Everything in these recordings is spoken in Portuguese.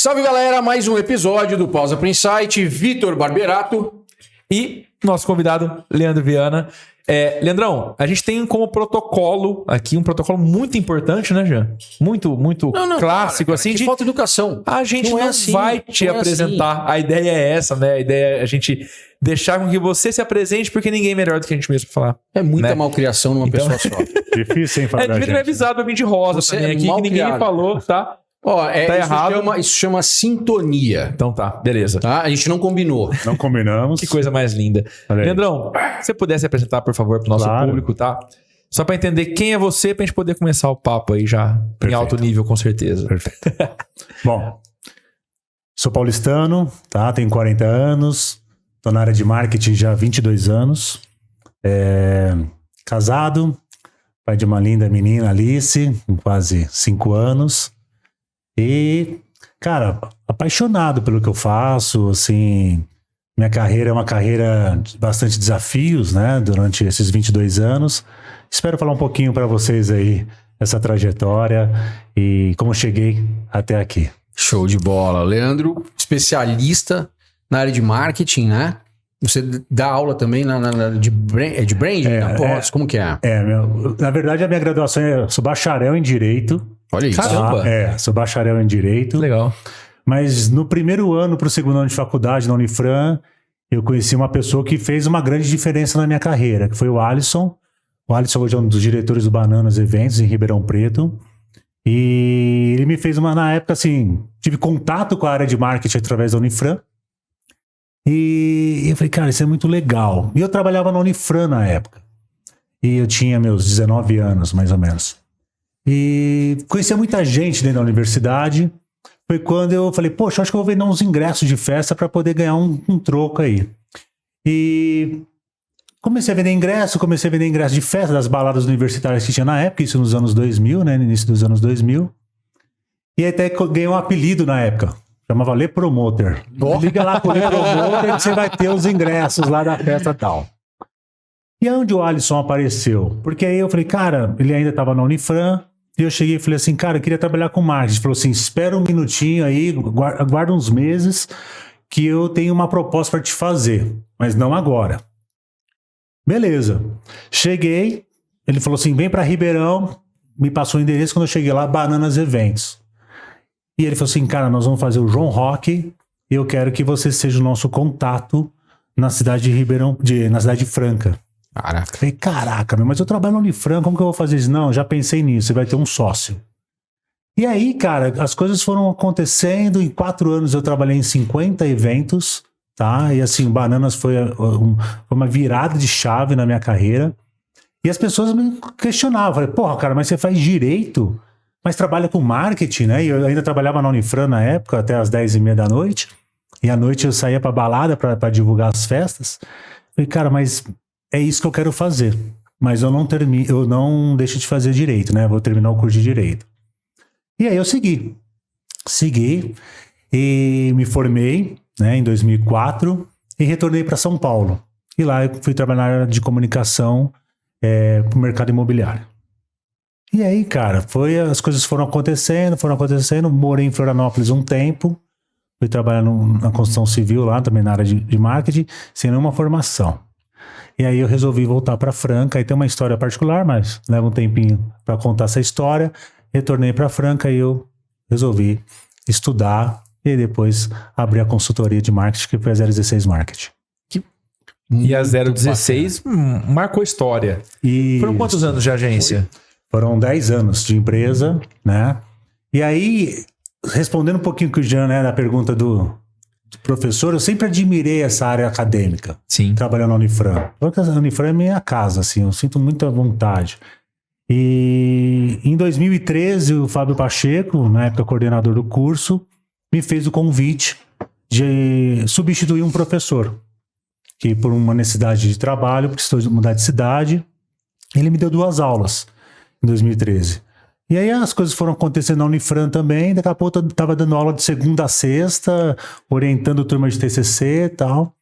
Salve galera, mais um episódio do Pausa pro Insight, Vitor Barberato e nosso convidado Leandro Viana. Leandrão, a gente tem como protocolo aqui, um protocolo muito importante, né, Jean? Muito clássico, cara, assim. Que falta educação. A gente não assim, vai te apresentar. Assim. A ideia é essa, né? A ideia é a gente deixar com que você se apresente, porque ninguém é melhor do que a gente mesmo pra falar. É muita malcriação numa pessoa só. Difícil, hein, falar. Devia ter avisado pra mim de rosa você também aqui, que ninguém me falou, tá? Tá errado. Isso chama sintonia. Então tá, beleza. Tá? A gente não combinou. Não combinamos. Que coisa mais linda. Leandrão, se você pudesse se apresentar, por favor, pro nosso público, tá? Só pra entender quem é você, pra gente poder começar o papo aí já em alto nível, com certeza. Perfeito. Bom, sou paulistano, tá? Tenho 40 anos, tô na área de marketing já há 22 anos. Casado, pai de uma linda menina, Alice, com quase 5 anos. E, cara, apaixonado pelo que eu faço, assim, minha carreira é uma carreira de bastante desafios, né, durante esses 22 anos. Espero falar um pouquinho para vocês aí, essa trajetória e como eu cheguei até aqui. Show de bola. Leandro, especialista na área de marketing, né? Você dá aula também de branding? Como que é? Na verdade, a minha graduação sou bacharel em Direito. Olha isso. Caramba! Sou bacharel em Direito. Legal. Mas no primeiro ano para o segundo ano de faculdade na Unifran, eu conheci uma pessoa que fez uma grande diferença na minha carreira, que foi o Alisson. O Alisson hoje é um dos diretores do Bananas Eventos em Ribeirão Preto. E ele me fez na época, assim, tive contato com a área de marketing através da Unifran. E eu falei, cara, isso é muito legal. E eu trabalhava na Unifran na época. E eu tinha meus 19 anos, mais ou menos. E conhecia muita gente dentro da universidade. Foi quando eu falei, poxa, acho que eu vou vender uns ingressos de festa para poder ganhar um troco aí. E comecei a vender ingresso de festa das baladas universitárias que tinha na época, isso nos anos 2000, né, no início dos anos 2000. E até ganhei um apelido na época, chamava Le Promoter. Liga lá com o Le Promoter que você vai ter os ingressos lá da festa e tal. E onde o Alisson apareceu? Porque aí eu falei, cara, ele ainda estava na Unifran. E eu cheguei e falei assim, cara, eu queria trabalhar com marketing. Ele falou assim, espera um minutinho aí, aguarda uns meses que eu tenho uma proposta para te fazer, mas não agora. Beleza. Cheguei, ele falou assim, vem para Ribeirão, me passou o endereço, quando eu cheguei lá, Bananas Eventos. E ele falou assim, cara, nós vamos fazer o João Rock e eu quero que você seja o nosso contato na cidade de Ribeirão, na cidade de Franca. Caraca. Falei, caraca, mas eu trabalho no Unifran, como que eu vou fazer isso? Não, já pensei nisso, você vai ter um sócio. E aí, cara, as coisas foram acontecendo, em 4 anos eu trabalhei em 50 eventos, tá? E assim, Bananas foi uma virada de chave na minha carreira. E as pessoas me questionavam, falei, porra, cara, mas você faz direito, mas trabalha com marketing, né? E eu ainda trabalhava na Unifran na época, até as 10h30 da noite, e à noite eu saía pra balada pra divulgar as festas. Falei, cara, mas é isso que eu quero fazer, mas eu não deixo de fazer direito, né? Vou terminar o curso de direito. E aí eu segui e me formei, né, em 2004 e retornei para São Paulo. E lá eu fui trabalhar na área de comunicação para o mercado imobiliário. E aí, cara, as coisas foram acontecendo, morei em Florianópolis um tempo, fui trabalhar na construção civil lá, também na área de marketing, sem nenhuma formação. E aí eu resolvi voltar para Franca, aí tem uma história particular, mas leva um tempinho para contar essa história. Retornei para Franca e eu resolvi estudar e depois abrir a consultoria de marketing, que foi a 016 Marketing. E a 016 marcou história. Foram quantos anos de agência? Foram 10 anos de empresa, né? E aí, respondendo um pouquinho com o Jean, né, da pergunta do professor, eu sempre admirei essa área acadêmica. Sim. Trabalhando na Unifran. Porque a Unifran é minha casa, assim, eu sinto muita vontade. E em 2013, o Fábio Pacheco, na época coordenador do curso, me fez o convite de substituir um professor, que por uma necessidade de trabalho, precisou mudar de cidade. Ele me deu 2 aulas em 2013. E aí as coisas foram acontecendo na Unifran também, daqui a pouco eu estava dando aula de segunda a sexta, orientando turma de TCC e tal.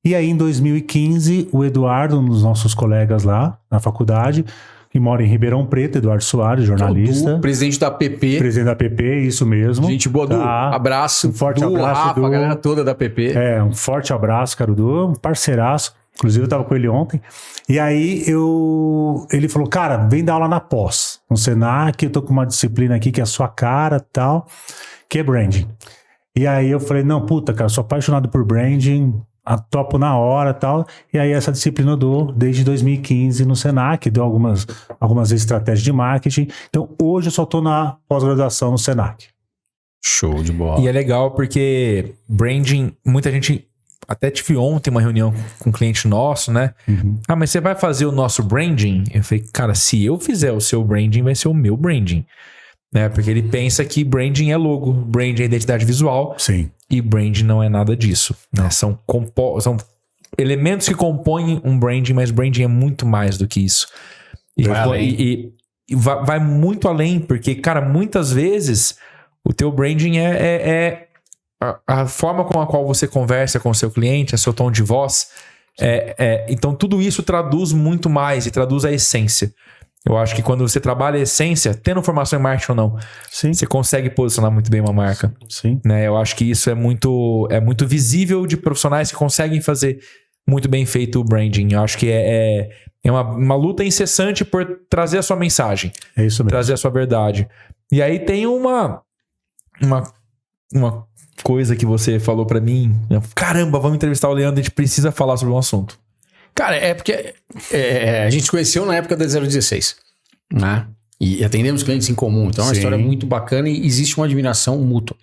E aí em 2015, o Eduardo, um dos nossos colegas lá na faculdade, que mora em Ribeirão Preto, Eduardo Soares, jornalista. Du, presidente da PP. Presidente da PP, isso mesmo. Gente boa, Du. Abraço. Um forte Du, abraço, Rafa, Du. a galera toda da PP. Um forte abraço, cara, Du, um parceiraço. Inclusive, eu tava com ele ontem. E aí, ele falou, cara, vem dar aula na pós. No Senac, eu tô com uma disciplina aqui que é a sua cara e tal, que é branding. E aí, eu falei, não, puta, cara, sou apaixonado por branding, topo na hora e tal. E aí, essa disciplina eu dou desde 2015 no Senac, dou algumas estratégias de marketing. Então, hoje eu só tô na pós-graduação no Senac. Show de bola. E é legal porque branding, muita gente... Até tive ontem uma reunião com um cliente nosso, né? Ah, mas você vai fazer o nosso branding? Eu falei, cara, se eu fizer o seu branding, vai ser o meu branding. Né? Porque ele pensa que branding é logo, branding é identidade visual. Sim. E branding não é nada disso. Né? São elementos que compõem um branding, mas branding é muito mais do que isso. E vai muito além, porque, cara, muitas vezes o teu branding é a forma com a qual você conversa com o seu cliente, é seu tom de voz. Então, tudo isso traduz muito mais e traduz a essência. Eu acho que quando você trabalha a essência, tendo formação em marketing ou não, Sim. você consegue posicionar muito bem uma marca. Sim. Né? Eu acho que isso é muito visível de profissionais que conseguem fazer muito bem feito o branding. Eu acho que é uma luta incessante por trazer a sua mensagem. É isso mesmo. Trazer a sua verdade. E aí tem uma coisa que você falou pra mim. Caramba, vamos entrevistar o Leandro, a gente precisa falar sobre um assunto. Cara, é porque a gente se conheceu na época da 016, né? E atendemos clientes em comum. Então é uma história muito bacana e existe uma admiração mútua.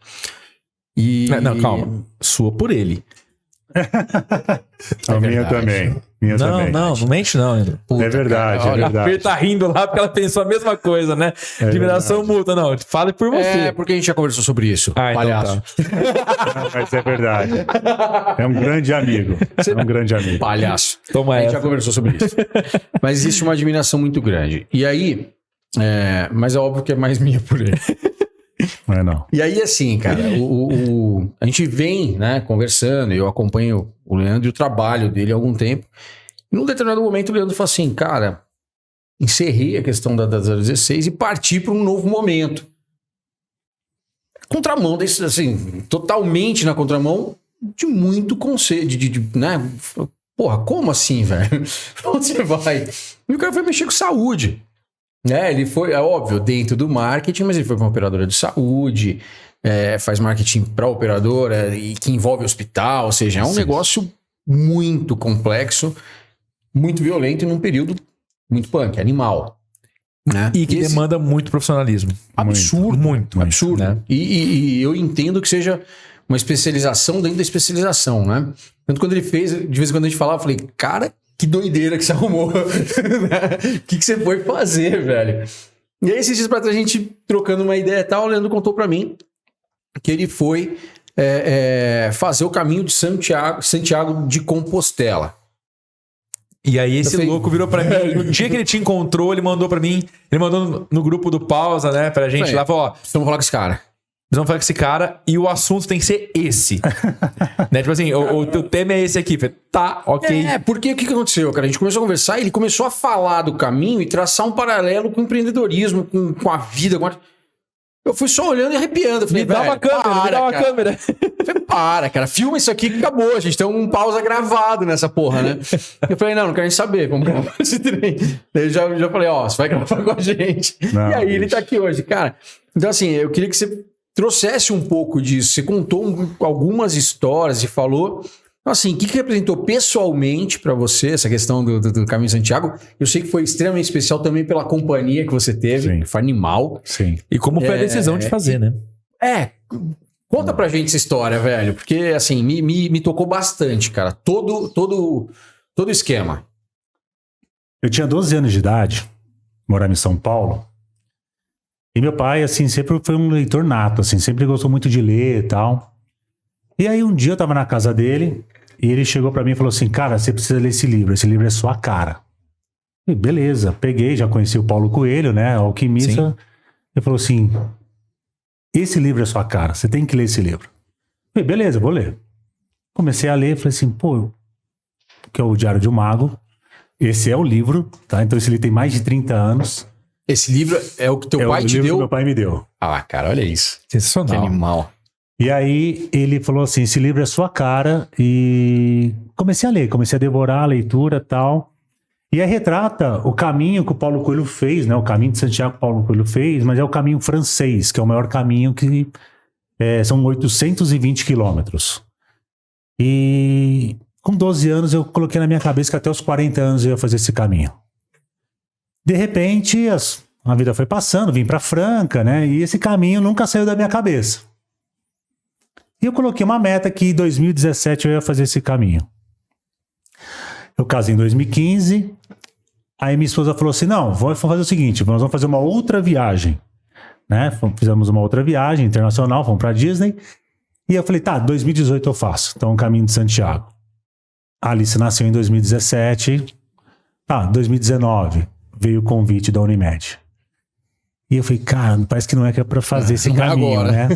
Não, calma. Sua por ele. A minha também. Não mente não, Leandro. É verdade, cara, é verdade. A Fer tá rindo lá porque ela pensou a mesma coisa, né? Admiração mútua, não. Fale por você. É, porque a gente já conversou sobre isso, palhaço. Então tá. Mas é verdade. É um grande amigo. É um grande amigo. Palhaço. Toma A gente essa. já conversou sobre isso. Mas existe uma admiração muito grande. E aí, mas é óbvio que é mais minha por ele. Não é não. E aí, assim, cara, a gente vem, né, conversando, eu acompanho o Leandro e o trabalho dele há algum tempo. E num determinado momento o Leandro falou assim, cara, encerrei a questão da 016 e parti para um novo momento. Contramão desse, assim, totalmente na contramão de muito conselho, né? Porra, como assim, velho? Onde você vai? E o cara foi mexer com saúde. Ele foi, é óbvio, dentro do marketing, mas ele foi para uma operadora de saúde, faz marketing para operadora e que envolve hospital, ou seja, é um negócio muito complexo, muito violento e num período muito punk, animal. Né? E que demanda muito profissionalismo. Absurdo. Muito. Absurdo. Né? E eu entendo que seja uma especialização dentro da especialização, né? Tanto quando ele fez, de vez em quando a gente falava, eu falei, cara, que doideira que você arrumou. O que você foi fazer, velho? E aí, esses dias pra trás, a gente trocando uma ideia e tal, o Leandro contou pra mim que ele foi fazer o caminho de Santiago de Compostela. E aí esse louco virou pra mim, no dia que ele te encontrou, ele mandou pra mim, ele mandou no grupo do Pausa, né, pra gente lá, falou, ó, vamos falar com esse cara. Nós vamos falar com esse cara e o assunto tem que ser esse. Né? Tipo assim, o teu tema é esse aqui. Falei, tá, ok. Porque o que aconteceu, cara? A gente começou a conversar e ele começou a falar do caminho e traçar um paralelo com o empreendedorismo, com a vida. Eu fui só olhando e arrepiando. Falei, me dá uma câmera. Falei, cara, filma isso aqui que acabou. A gente tem um pausa gravado nessa porra, né? Eu falei, não quero nem saber, vamos gravar esse trem. Daí eu já falei, ó, você vai gravar com a gente. Não, e aí ele tá aqui hoje, cara. Então assim, eu queria que você trouxesse um pouco disso. Você contou algumas histórias e falou, assim, o que representou pessoalmente para você essa questão do Caminho de Santiago? Eu sei que foi extremamente especial também pela companhia que você teve, Sim. que foi animal. Sim. E como foi a decisão de fazer, né? Conta pra gente essa história, velho, porque, assim, me tocou bastante, cara. Todo esquema. Eu tinha 12 anos de idade, morava em São Paulo. E meu pai, assim, sempre foi um leitor nato, assim, sempre gostou muito de ler e tal. E aí um dia eu tava na casa dele e ele chegou pra mim e falou assim, cara, você precisa ler esse livro é sua cara. E beleza, peguei, já conheci o Paulo Coelho, né, alquimista. Sim. Ele falou assim, esse livro é sua cara, você tem que ler esse livro. E beleza, eu vou ler. Comecei a ler, falei assim, pô, que é o Diário de um Mago. Esse é o livro, tá? Então esse livro tem mais de 30 anos. Esse livro é o que teu pai o te livro deu? que meu pai me deu. Ah, cara, olha isso. Que Sensacional. animal. E aí ele falou assim, esse livro é sua cara, e comecei a ler, comecei a devorar a leitura e tal. E aí retrata o caminho que o Paulo Coelho fez, né? O caminho de Santiago que o Paulo Coelho fez, mas é o caminho francês, que é o maior caminho que são 820 quilômetros. E com 12 anos eu coloquei na minha cabeça que até os 40 anos eu ia fazer esse caminho. De repente, a vida foi passando, vim para Franca, né? E esse caminho nunca saiu da minha cabeça. E eu coloquei uma meta que em 2017 eu ia fazer esse caminho. Eu casei em 2015, aí minha esposa falou assim, não, vamos fazer o seguinte, nós vamos fazer uma outra viagem, né? Fizemos uma outra viagem internacional, fomos para Disney, e eu falei, tá, 2018 eu faço, então o caminho de Santiago. A Alice nasceu em 2017, 2019 veio o convite da Unimed. E eu falei, cara, parece que não é que é pra fazer esse caminho, agora, né?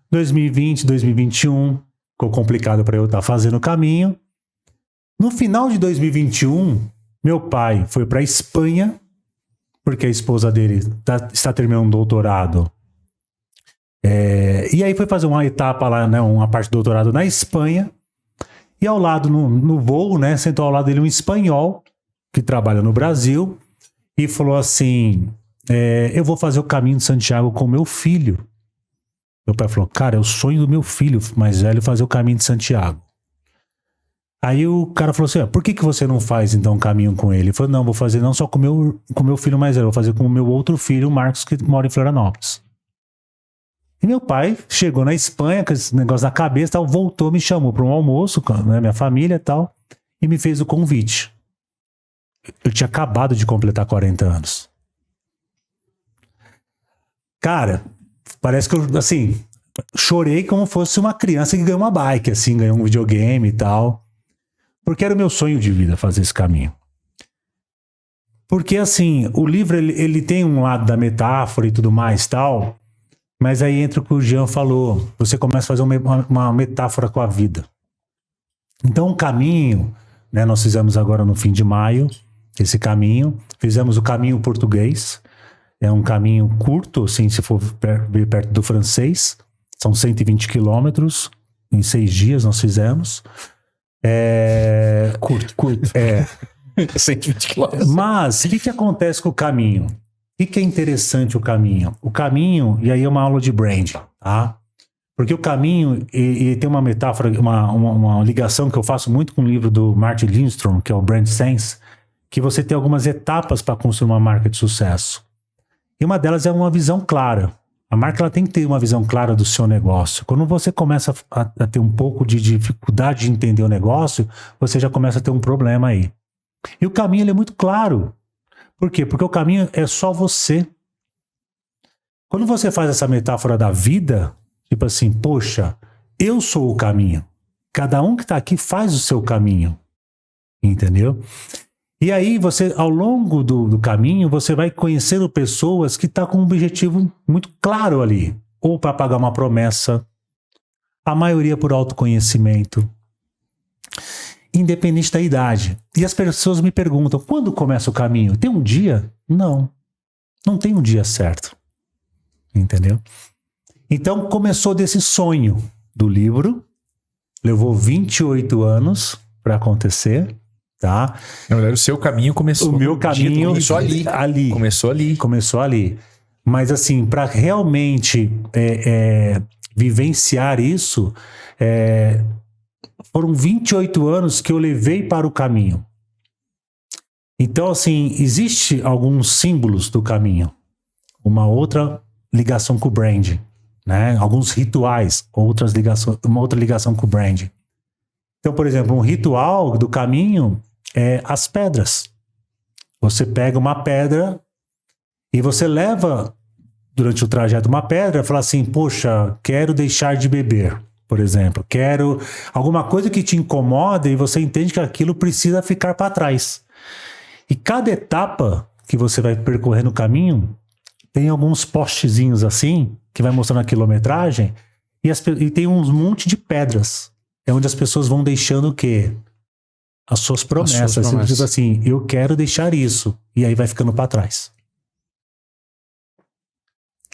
2020, 2021, ficou complicado para eu estar fazendo o caminho. No final de 2021, meu pai foi para Espanha, porque a esposa dele está terminando um doutorado. E aí foi fazer uma etapa lá, né, uma parte do doutorado na Espanha. E ao lado, no voo, né, sentou ao lado dele um espanhol que trabalha no Brasil e falou assim, eu vou fazer o caminho de Santiago com meu filho. Meu pai falou, cara, é o sonho do meu filho mais velho fazer o caminho de Santiago. Aí o cara falou assim, por que você não faz então um caminho com ele? Ele falou, não, vou fazer não só com meu filho mais velho, vou fazer com o meu outro filho, o Marcos, que mora em Florianópolis. E meu pai chegou na Espanha com esse negócio na cabeça, tal, voltou, me chamou para um almoço, né, minha família e tal, e me fez o convite. Eu tinha acabado de completar 40 anos. Cara, parece que eu, assim, chorei como fosse uma criança que ganhou uma bike, assim, ganhou um videogame e tal. Porque era o meu sonho de vida fazer esse caminho. Porque, assim, o livro, ele tem um lado da metáfora e tudo mais tal, mas aí entra o que o Jean falou, você começa a fazer uma metáfora com a vida. Então, o caminho, né, nós fizemos agora no fim de maio, esse caminho, fizemos o caminho português, é um caminho curto, assim, se for bem perto do francês, são 120 quilômetros, em 6 dias nós fizemos. Curto. 120 quilômetros. Mas, o que acontece com o caminho? O que é interessante o caminho? O caminho, e aí é uma aula de branding, tá? Porque o caminho, e tem uma metáfora, uma ligação que eu faço muito com o livro do Martin Lindstrom, que é o Brand Sense, que você tem algumas etapas para construir uma marca de sucesso. E uma delas é uma visão clara. A marca ela tem que ter uma visão clara do seu negócio. Quando você começa a ter um pouco de dificuldade de entender o negócio, você já começa a ter um problema aí. E o caminho ele é muito claro. Por quê? Porque o caminho é só você. Quando você faz essa metáfora da vida, tipo assim, poxa, eu sou o caminho. Cada um que está aqui faz o seu caminho. Entendeu? E aí você, ao longo do caminho, você vai conhecendo pessoas que estão com um objetivo muito claro ali. Ou para pagar uma promessa, a maioria por autoconhecimento, independente da idade. E as pessoas me perguntam, quando começa o caminho? Tem um dia? Não. Não tem um dia certo. Entendeu? Então começou desse sonho do livro, levou 28 anos para acontecer. Tá? Na verdade, o seu caminho começou. O meu caminho começou ali. Começou ali. Mas assim, para realmente vivenciar isso, foram 28 anos que eu levei para o caminho. Então, assim, existe alguns símbolos do caminho. Uma outra ligação com o brand, né? Alguns rituais, uma outra ligação com o brand. Então, por exemplo, um ritual do caminho é as pedras. Você pega uma pedra e você leva durante o trajeto uma pedra e fala assim, poxa, quero deixar de beber, por exemplo. Quero alguma coisa que te incomoda e você entende que aquilo precisa ficar para trás. E cada etapa que você vai percorrer no caminho tem alguns postezinhos assim, que vai mostrando a quilometragem, e tem uns monte de pedras. É onde as pessoas vão deixando o quê? as suas promessas. Você diz assim, eu quero deixar isso. E aí vai ficando para trás.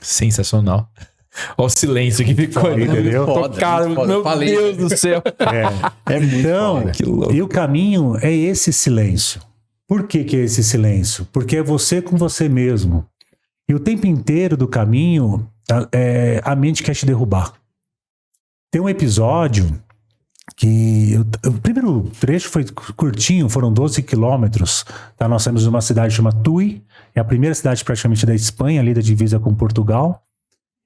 Sensacional. Olha o silêncio que ficou aí, entendeu? Tocado, meu Deus do céu. É então, que louco. E o caminho é esse silêncio. Por que é esse silêncio? Porque é você com você mesmo. E o tempo inteiro do caminho, a mente quer te derrubar. Tem um episódio que... O primeiro trecho foi curtinho, foram 12 quilômetros. Tá? Nós saímos de uma cidade chamada Tui, é a primeira cidade praticamente da Espanha, ali da divisa com Portugal.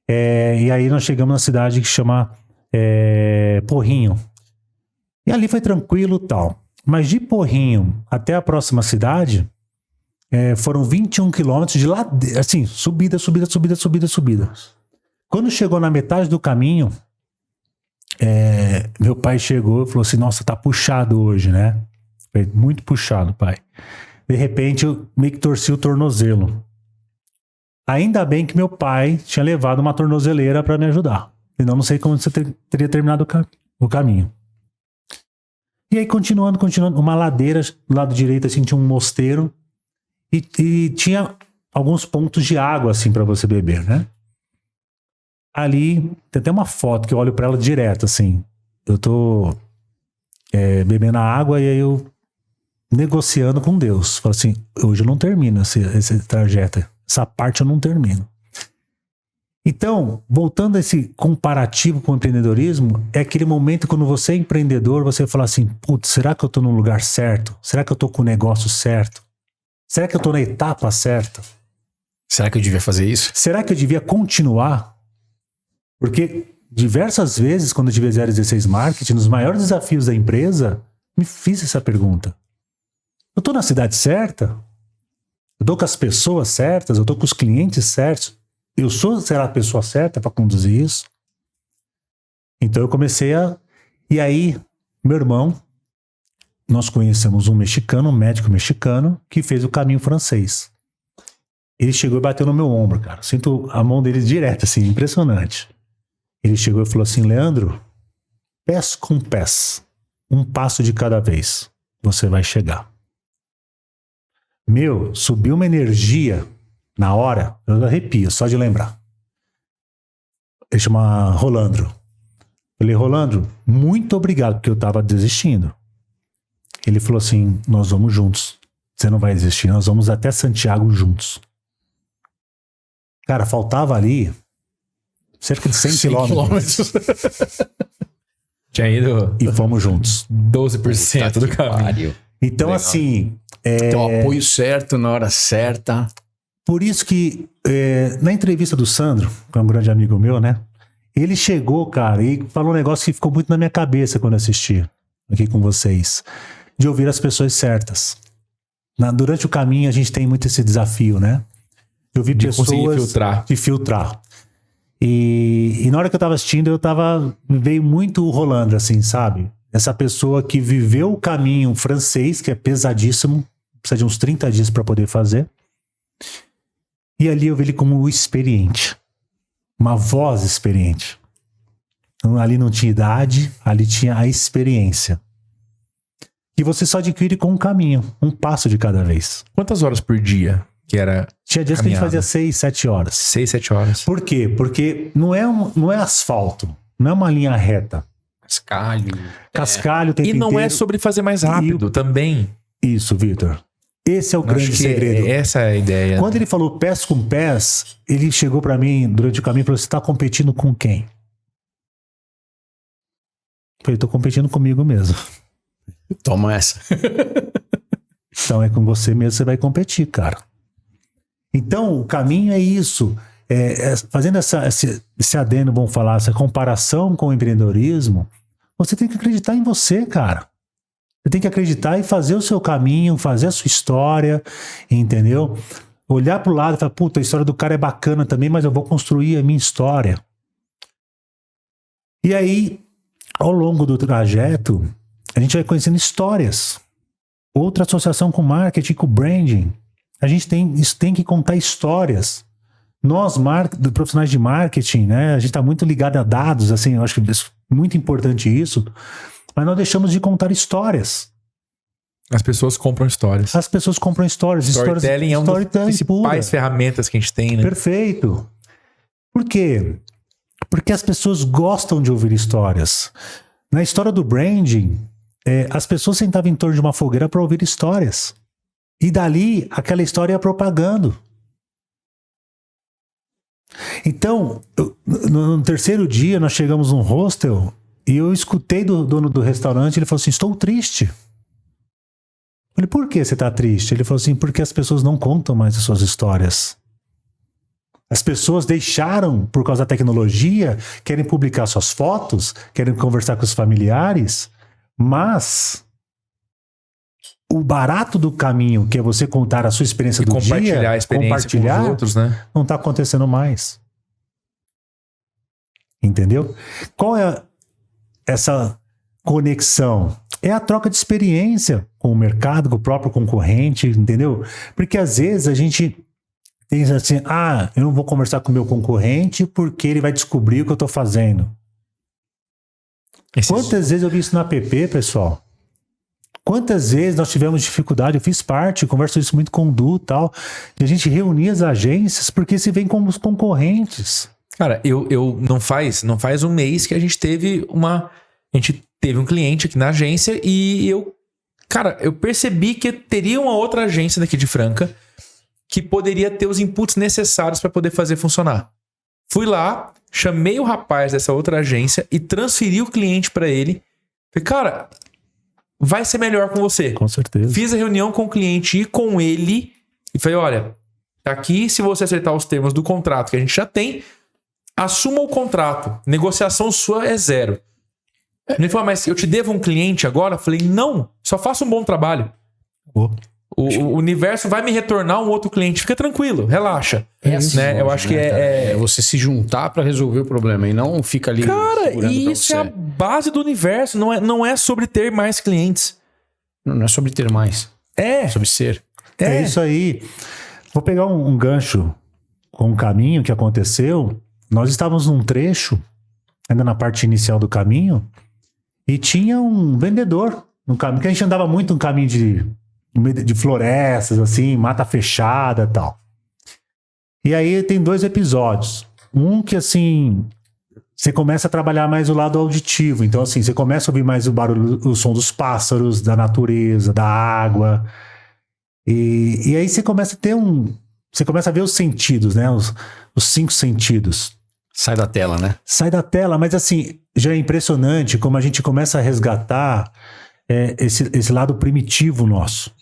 E aí nós chegamos na cidade que chama Porrinho. E ali foi tranquilo e tal. Mas de Porrinho até a próxima cidade, foram 21 quilômetros de ladeira, assim, subida. Quando chegou na metade do caminho, meu pai chegou e falou assim, nossa, tá puxado hoje, né? Foi muito puxado, pai. De repente, eu meio que torci o tornozelo. Ainda bem que meu pai tinha levado uma tornozeleira para me ajudar. Senão não sei como você teria terminado o caminho. E aí, continuando, uma ladeira, do lado direito, assim, tinha um mosteiro. E tinha alguns pontos de água, assim, para você beber, né? Ali, tem até uma foto que eu olho para ela direto, assim. Eu tô bebendo a água e aí eu negociando com Deus. Falo assim, hoje eu não termino esse trajeto. Essa parte eu não termino. Então, voltando a esse comparativo com o empreendedorismo, é aquele momento quando você é empreendedor, você fala assim, putz, será que eu tô no lugar certo? Será que eu tô com o negócio certo? Será que eu tô na etapa certa? Será que eu devia fazer isso? Será que eu devia continuar? Porque diversas vezes, quando eu tive 016 Marketing, nos maiores desafios da empresa, me fiz essa pergunta. Eu tô na cidade certa? Eu tô com as pessoas certas? Eu tô com os clientes certos? Será a pessoa certa para conduzir isso? Então eu comecei E aí, meu irmão, nós conhecemos um médico mexicano, que fez o caminho francês. Ele chegou e bateu no meu ombro, cara. Sinto a mão dele direto, assim, impressionante. Ele chegou e falou assim, Leandro, pés com pés, um passo de cada vez, você vai chegar. Subiu uma energia na hora, eu arrepio só de lembrar. Ele chama Rolandro. Eu falei, Rolandro, muito obrigado, porque eu tava desistindo. Ele falou assim, nós vamos juntos. Você não vai desistir, nós vamos até Santiago juntos. Cara, faltava ali cerca de 100 quilômetros. Tinha ido... E fomos juntos. 12% do caminho. Então, legal. Assim... Então, apoio certo, na hora certa. Por isso que, na entrevista do Sandro, que é um grande amigo meu, né? Ele chegou, cara, e falou um negócio que ficou muito na minha cabeça quando eu assisti aqui com vocês. De ouvir as pessoas certas. Durante o caminho, a gente tem muito esse desafio, né? De ouvir pessoas... De filtrar. E na hora que eu tava assistindo, veio muito o Rolandro, assim, sabe? Essa pessoa que viveu o caminho francês, que é pesadíssimo, precisa de uns 30 dias para poder fazer. E ali eu vi ele como o experiente. Uma voz experiente. Então, ali não tinha idade, ali tinha a experiência. E você só adquire com um caminho, um passo de cada vez. Quantas horas por dia que era Tinha dias caminhada? Que a gente fazia 6, 7 horas. 6, 7 horas. Por quê? Porque não é asfalto, não é uma linha reta. Cascalho o tempo inteiro. E não é sobre fazer mais rápido também. Isso, Vitor. Esse é o grande segredo. Essa é a ideia. Quando ele falou pés com pés, ele chegou pra mim durante o caminho e falou, você tá competindo com quem? Eu falei, tô competindo comigo mesmo. Toma essa. Então é com você mesmo que você vai competir, cara. Então o caminho é isso. Fazendo esse adendo, vamos falar, essa comparação com o empreendedorismo, você tem que acreditar em você, cara. Você tem que acreditar e fazer o seu caminho, fazer a sua história, entendeu? Olhar pro lado e falar, puta, a história do cara é bacana também, mas eu vou construir a minha história. E aí, ao longo do trajeto, a gente vai conhecendo histórias. Outra associação com marketing, com branding. A gente tem que contar histórias. Nós, profissionais de marketing, né, a gente está muito ligado a dados, assim, eu acho que é muito importante isso, mas nós deixamos de contar histórias. As pessoas compram histórias. As pessoas compram histórias. Storytelling é uma das principais ferramentas que a gente tem, né? Perfeito. Por quê? Porque as pessoas gostam de ouvir histórias. Na história do branding, as pessoas sentavam em torno de uma fogueira para ouvir histórias. E dali, aquela história ia propagando. Então, no terceiro dia, nós chegamos num hostel e eu escutei do dono do restaurante, ele falou assim, estou triste. Eu falei, por que você está triste? Ele falou assim, porque as pessoas não contam mais as suas histórias. As pessoas deixaram, por causa da tecnologia, querem publicar suas fotos, querem conversar com os familiares, mas o barato do caminho, que é você contar a sua experiência do compartilhar dia, a experiência com os outros, né? Não está acontecendo mais. Entendeu? Qual é essa conexão? É a troca de experiência com o mercado, com o próprio concorrente, entendeu? Porque às vezes a gente pensa assim, eu não vou conversar com o meu concorrente porque ele vai descobrir o que eu estou fazendo. Quantas vezes eu vi isso na app, pessoal? Quantas vezes nós tivemos dificuldade? Eu fiz parte, converso isso muito com o Du e tal, e a gente reunia as agências porque se vem como os concorrentes. Cara, não faz um mês que a gente teve um cliente aqui na agência e eu percebi que teria uma outra agência daqui de Franca que poderia ter os inputs necessários para poder fazer funcionar. Fui lá, chamei o rapaz dessa outra agência e transferi o cliente para ele. Falei, cara, vai ser melhor com você. Com certeza. Fiz a reunião com o cliente e com ele e falei, olha, tá aqui, se você aceitar os termos do contrato que a gente já tem, assuma o contrato. Negociação sua é 0. Ele falou, mas eu te devo um cliente agora? Eu falei, não, só faça um bom trabalho. O universo vai me retornar um outro cliente. Fica tranquilo, relaxa. Assim, né? Eu acho que é você se juntar para resolver o problema e não fica ali. Cara, isso é a base do universo. Não é sobre ter mais clientes. Não é sobre ter mais. É sobre ser. É isso aí. Vou pegar um gancho com um caminho que aconteceu. Nós estávamos num trecho, ainda na parte inicial do caminho, e tinha um vendedor no caminho, que a gente andava muito no caminho de florestas, assim, mata fechada e tal. E aí tem 2 episódios. Um que, assim, você começa a trabalhar mais o lado auditivo. Então, assim, você começa a ouvir mais o barulho, o som dos pássaros, da natureza, da água. E aí você começa a ter você começa a ver os sentidos, né? Os 5 sentidos. Sai da tela, né? Sai da tela, mas assim, já é impressionante como a gente começa a resgatar esse lado primitivo nosso.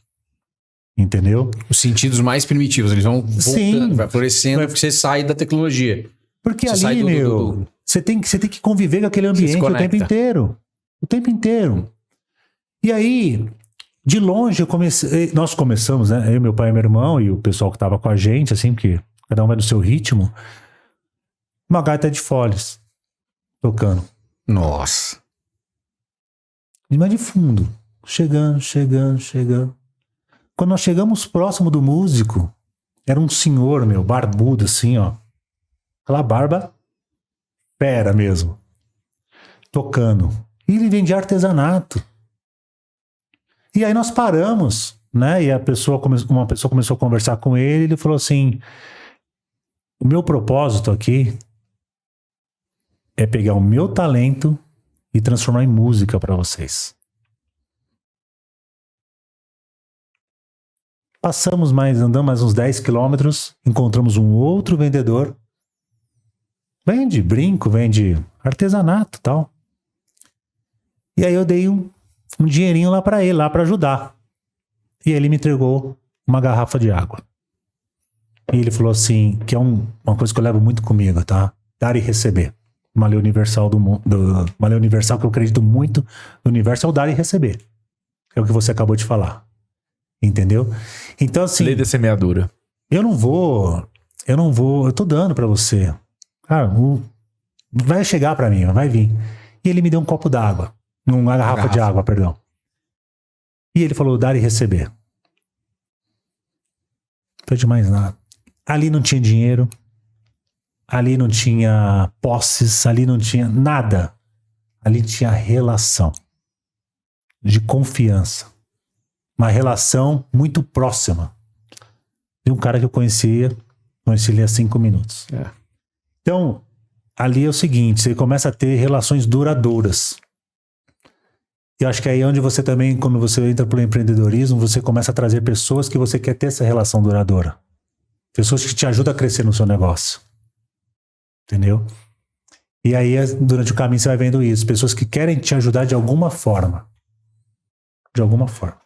Entendeu? Os sentidos mais primitivos, eles vão voltando, Sim, vai florescendo porque você sai da tecnologia. Porque você ali, você tem que conviver com aquele ambiente o tempo inteiro. O tempo inteiro. E aí, de longe, nós começamos, né? Eu, meu pai e meu irmão e o pessoal que estava com a gente, assim, porque cada um vai no seu ritmo. Uma gaita de foles tocando. Nossa. Mas de fundo. Chegando. Quando nós chegamos próximo do músico, era um senhor, barbudo, assim, ó. Aquela barba fera mesmo. Tocando. E ele vendia artesanato. E aí nós paramos, né? E uma pessoa começou a conversar com ele. Ele falou assim, o meu propósito aqui é pegar o meu talento e transformar em música para vocês. Andamos mais uns 10 quilômetros, encontramos um outro vendedor. Vende brinco, vende artesanato e tal. E aí eu dei um dinheirinho lá para ele, lá para ajudar. E ele me entregou uma garrafa de água. E ele falou assim, que é uma coisa que eu levo muito comigo, tá? Dar e receber. Uma lei universal uma lei universal que eu acredito muito no universo é o dar e receber. É o que você acabou de falar. Entendeu? Então, assim... Lei da semeadura. Eu tô dando pra você. Cara, vai chegar pra mim, vai vir. E ele me deu um copo d'água. Uma garrafa de água, perdão. E ele falou, dar e receber. Não foi de mais nada. Ali não tinha dinheiro. Ali não tinha posses. Ali não tinha nada. Ali tinha relação. De confiança. uma relação muito próxima de um cara que eu conheci ele há 5 minutos. Então, ali é o seguinte, você começa a ter relações duradouras. E eu acho que aí é onde você também, quando você entra pro empreendedorismo, você começa a trazer pessoas que você quer ter essa relação duradoura. Pessoas que te ajudam a crescer no seu negócio. Entendeu? E aí, durante o caminho, você vai vendo isso. Pessoas que querem te ajudar de alguma forma. De alguma forma.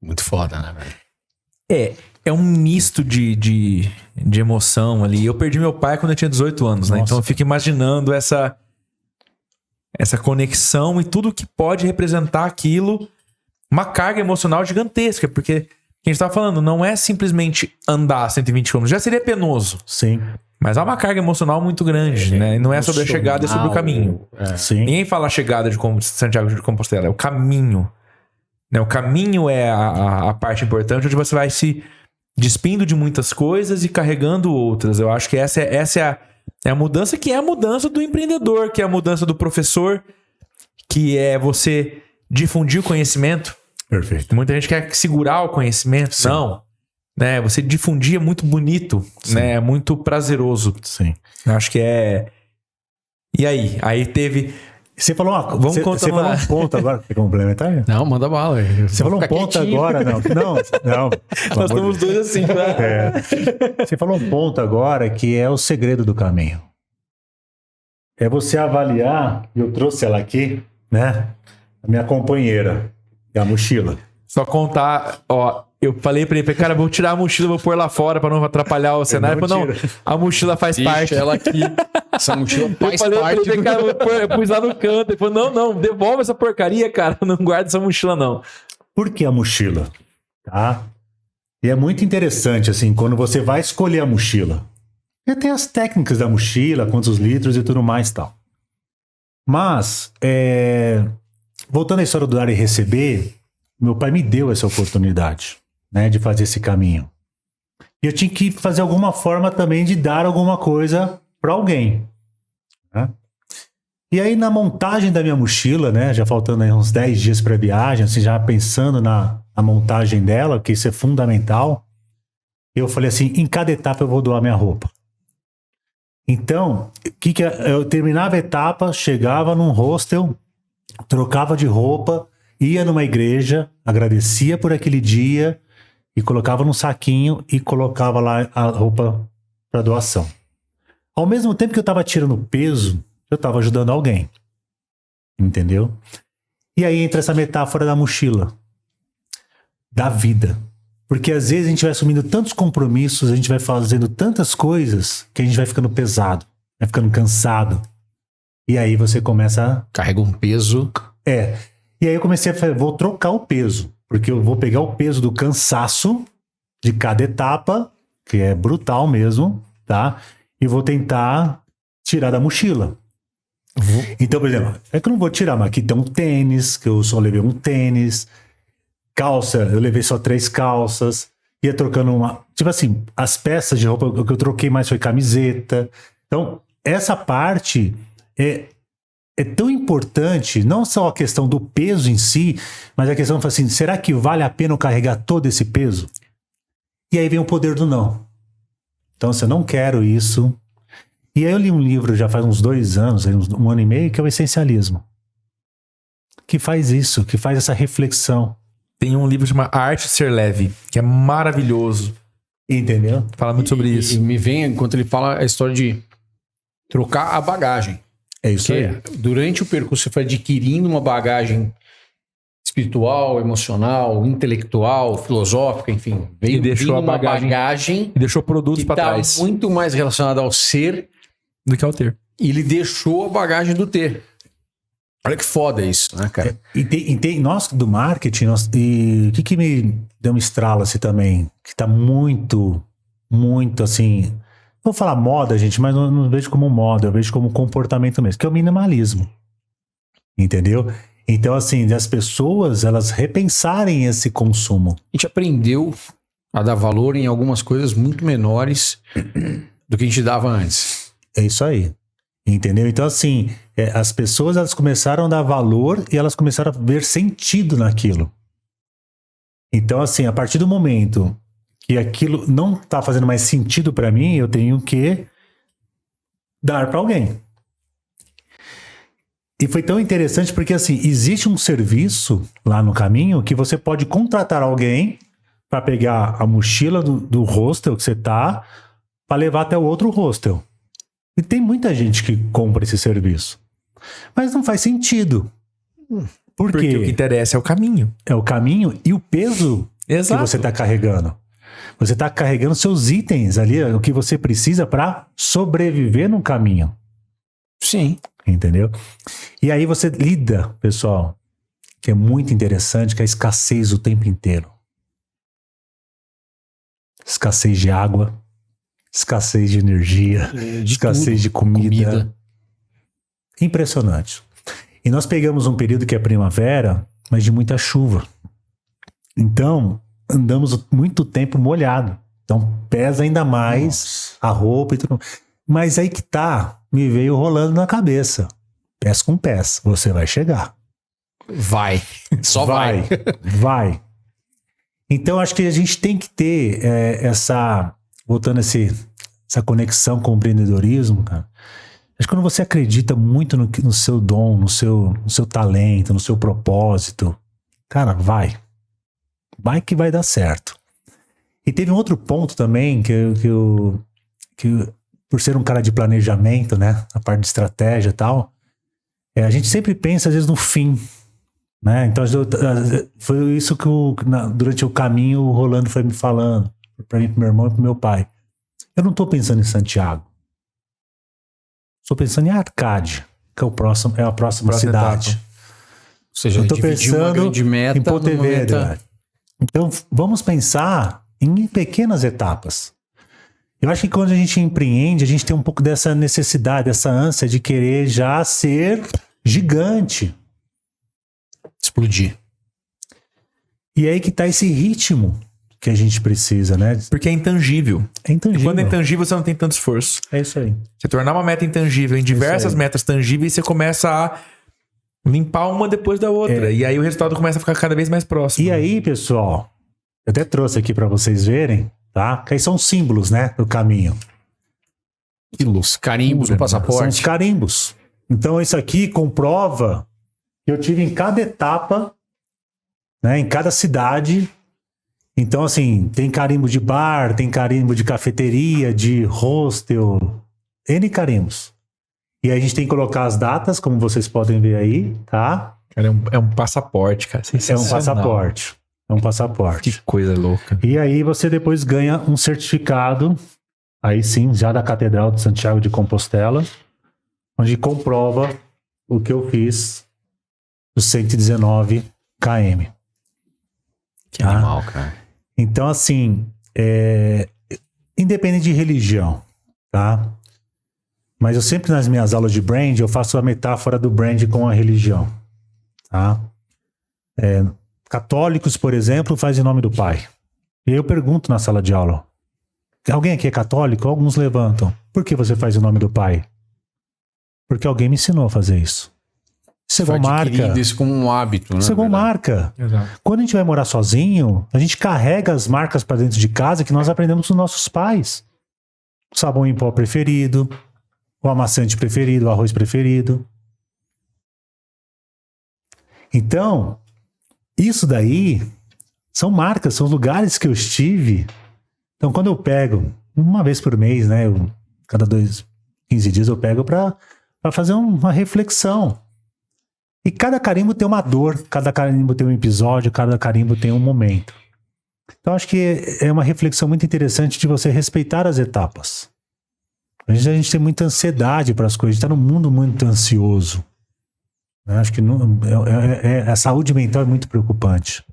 Muito foda, né, velho? É um misto de emoção ali. Eu perdi meu pai quando eu tinha 18 anos, né? Então eu fico imaginando essa conexão e tudo que pode representar aquilo. Uma carga emocional gigantesca, porque a gente tava falando, não é simplesmente andar 120 km. Já seria penoso. Sim. Mas há uma carga emocional muito grande, né? E não é sobre a chegada, é sobre o caminho. Sim. Ninguém fala a chegada de Santiago de Compostela, é o caminho. Né? O caminho é a parte importante, onde você vai se despindo de muitas coisas e carregando outras. Eu acho que essa é a mudança, que é a mudança do empreendedor, que é a mudança do professor, que é você difundir o conhecimento. Perfeito. Muita gente quer segurar o conhecimento. Sim. Não. Né? Você difundir é muito bonito, né? É muito prazeroso. Sim. Eu acho que é... E aí? Aí teve... Você falou uma... Vamos contar Você falou um ponto agora. Quer complementar? Não, manda bala. Você falou um ponto agora. Não. Nós estamos dois assim, né? Você falou um ponto agora que é o segredo do caminho. É você avaliar, e eu trouxe ela aqui, né? A minha companheira, é a mochila. Só contar, ó... Eu falei pra ele, cara, vou tirar a mochila, vou pôr lá fora pra não atrapalhar o cenário. Não, a mochila faz parte. Ela aqui. Essa mochila faz parte. Ele, cara, eu pus lá no canto. Ele falou, não, devolve essa porcaria, cara. Não guarda essa mochila, não. Por que a mochila? Tá? E é muito interessante, assim, quando você vai escolher a mochila. E tem as técnicas da mochila, quantos litros e tudo mais e tal. Mas, voltando à história do dar e receber, meu pai me deu essa oportunidade. Né, de fazer esse caminho. E eu tinha que fazer alguma forma também de dar alguma coisa para alguém. Né? E aí na montagem da minha mochila, né, já faltando aí uns 10 dias para a viagem, assim, já pensando na montagem dela, que isso é fundamental, eu falei assim, em cada etapa eu vou doar minha roupa. Então, eu terminava a etapa, chegava num hostel, trocava de roupa, ia numa igreja, agradecia por aquele dia, e colocava num saquinho e colocava lá a roupa para doação. Ao mesmo tempo que eu estava tirando peso, eu estava ajudando alguém. Entendeu? E aí entra essa metáfora da mochila. Da vida. Porque às vezes a gente vai assumindo tantos compromissos, a gente vai fazendo tantas coisas, que a gente vai ficando pesado, vai ficando cansado. E aí você começa a... Carrega um peso. E aí eu comecei a falar, vou trocar o peso. Porque eu vou pegar o peso do cansaço de cada etapa, que é brutal mesmo, tá? E vou tentar tirar da mochila. Então, por exemplo, é que eu não vou tirar, mas aqui tem um tênis, que eu só levei um tênis. Calça, eu levei só 3 calças. Ia trocando uma... Tipo assim, as peças de roupa, o que eu troquei mais foi camiseta. Então, essa parte é tão importante, não só a questão do peso em si, mas a questão de assim, será que vale a pena eu carregar todo esse peso? E aí vem o poder do não. Então, se eu não quero isso... E aí eu li um livro já faz uns 2 anos, um ano e meio, que é o Essencialismo. Que faz isso, que faz essa reflexão. Tem um livro chamado A Arte de Ser Leve, que é maravilhoso. Entendeu? Fala muito sobre isso. E me vem, enquanto ele fala, a história de trocar a bagagem. É isso aí. Durante o percurso você foi adquirindo uma bagagem espiritual, emocional, intelectual, filosófica, enfim. Veio, e deixou a bagagem e deixou produtos para trás. Está muito mais relacionado ao ser do que ao ter. E ele deixou a bagagem do ter. Olha que foda isso, né, cara? Nós do marketing, e o que me deu um estralo assim também, que tá muito, muito assim... Vou falar moda, gente, mas eu não vejo como moda, eu vejo como comportamento mesmo, que é o minimalismo. Entendeu? Então, assim, as pessoas, elas repensarem esse consumo. A gente aprendeu a dar valor em algumas coisas muito menores do que a gente dava antes. É isso aí. Entendeu? Então, assim, as pessoas, elas começaram a dar valor e elas começaram a ver sentido naquilo. Então, assim, a partir do momento que aquilo não tá fazendo mais sentido para mim, eu tenho que dar para alguém. E foi tão interessante porque, assim, existe um serviço lá no caminho que você pode contratar alguém para pegar a mochila do hostel que você tá, para levar até o outro hostel. E tem muita gente que compra esse serviço. Mas não faz sentido. Por quê? Porque o que interessa é o caminho. É o caminho e o peso Exato. que você está carregando. Você está carregando seus itens ali, o que você precisa para sobreviver no caminho. Sim. Entendeu? E aí você lida, pessoal, que é muito interessante, com a escassez o tempo inteiro. Escassez de água, escassez de energia, escassez de comida. Impressionante. E nós pegamos um período que é primavera, mas de muita chuva. Então, andamos muito tempo molhado. Então, pesa ainda mais a roupa e tudo. Mas aí que tá, me veio rolando na cabeça. Pés com pés, você vai chegar. Vai. Só vai. Vai. Então, acho que a gente tem que ter voltando essa conexão com o empreendedorismo, cara. Acho que quando você acredita muito no seu dom, no seu talento, no seu propósito, cara, vai. Vai que vai dar certo. E teve um outro ponto também que por ser um cara de planejamento, né, a parte de estratégia e tal, a gente sempre pensa às vezes no fim, né? Então foi isso que durante o caminho o Rolando foi me falando, para mim, pro meu irmão e pro meu pai. Eu não tô pensando em Santiago. Estou pensando em Arcade, que é a próxima cidade. Etapa. Ou seja, eu tô pensando meta em Pontevedra. Então, vamos pensar em pequenas etapas. Eu acho que quando a gente empreende, a gente tem um pouco dessa necessidade, dessa ânsia de querer já ser gigante. Explodir. E aí que tá esse ritmo que a gente precisa, né? Porque é intangível. É intangível. E quando é intangível, você não tem tanto esforço. É isso aí. Você tornar uma meta intangível em diversas metas tangíveis, você começa a limpar uma depois da outra. E aí o resultado começa a ficar cada vez mais próximo. E aí, pessoal, eu até trouxe aqui para vocês verem, tá? Que aí são símbolos, né, do caminho. Quilos, carimbos no passaporte. São os carimbos. Então isso aqui comprova que eu tive em cada etapa, né, em cada cidade. Então, assim, tem carimbo de bar, tem carimbo de cafeteria, de hostel, N carimbos. E aí a gente tem que colocar as datas, como vocês podem ver aí, tá? Cara, é um passaporte, cara. É um passaporte. É um passaporte. Que coisa louca. E aí você depois ganha um certificado, aí sim, já da Catedral de Santiago de Compostela, onde comprova o que eu fiz dos 119 km. Que animal, cara. Então, assim, independente de religião, tá? Mas eu sempre nas minhas aulas de brand, eu faço a metáfora do brand com a religião, tá? Católicos, por exemplo, fazem em nome do Pai. E eu pergunto na sala de aula, alguém aqui é católico? Alguns levantam. Por que você faz em nome do Pai? Porque alguém me ensinou a fazer isso. Isso é marca. Isso como um hábito, né? Isso é marca. Exato. Quando a gente vai morar sozinho, a gente carrega as marcas para dentro de casa que nós aprendemos dos nossos pais. O sabão em pó preferido, o amaciante preferido, o arroz preferido. Então, isso daí são marcas, são lugares que eu estive. Então, quando eu pego, uma vez por mês, né? Cada 15 dias eu pego para fazer uma reflexão. E cada carimbo tem uma dor, cada carimbo tem um episódio, cada carimbo tem um momento. Então, acho que é uma reflexão muito interessante de você respeitar as etapas. A gente tem muita ansiedade para as coisas, a gente está num mundo muito ansioso. Eu acho que a saúde mental é muito preocupante.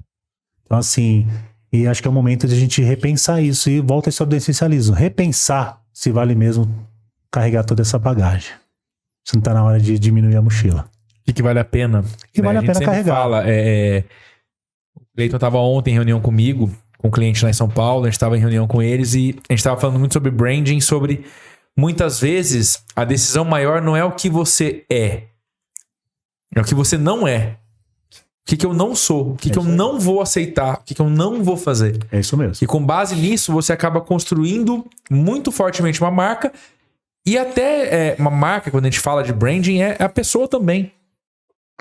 Então, assim, e acho que é o momento de a gente repensar isso. E volta a história do essencialismo. Repensar se vale mesmo carregar toda essa bagagem. Se não está na hora de diminuir a mochila. O que vale a pena? Que vale a pena carregar. Fala, o Cleiton estava ontem em reunião comigo, com um cliente lá em São Paulo, a gente estava em reunião com eles e a gente estava falando muito sobre branding, sobre muitas vezes a decisão maior não é o que você é o que você não é. que eu não sou, o que eu não vou aceitar, o que eu não vou fazer. É isso mesmo. E com base nisso, você acaba construindo muito fortemente uma marca. E até uma marca, quando a gente fala de branding, é a pessoa também.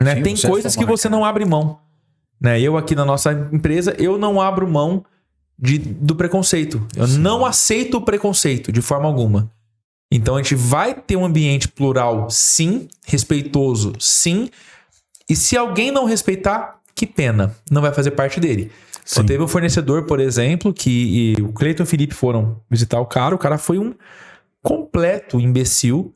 Né? Sim, tem coisas que você não abre mão. Né? Eu aqui na nossa empresa, eu não abro mão do preconceito. Eu não aceito o preconceito de forma alguma. Então a gente vai ter um ambiente plural, sim. Respeitoso, sim. E se alguém não respeitar, que pena. Não vai fazer parte dele. Só teve um fornecedor, por exemplo, que o Cleiton e o Felipe foram visitar o cara foi um completo imbecil.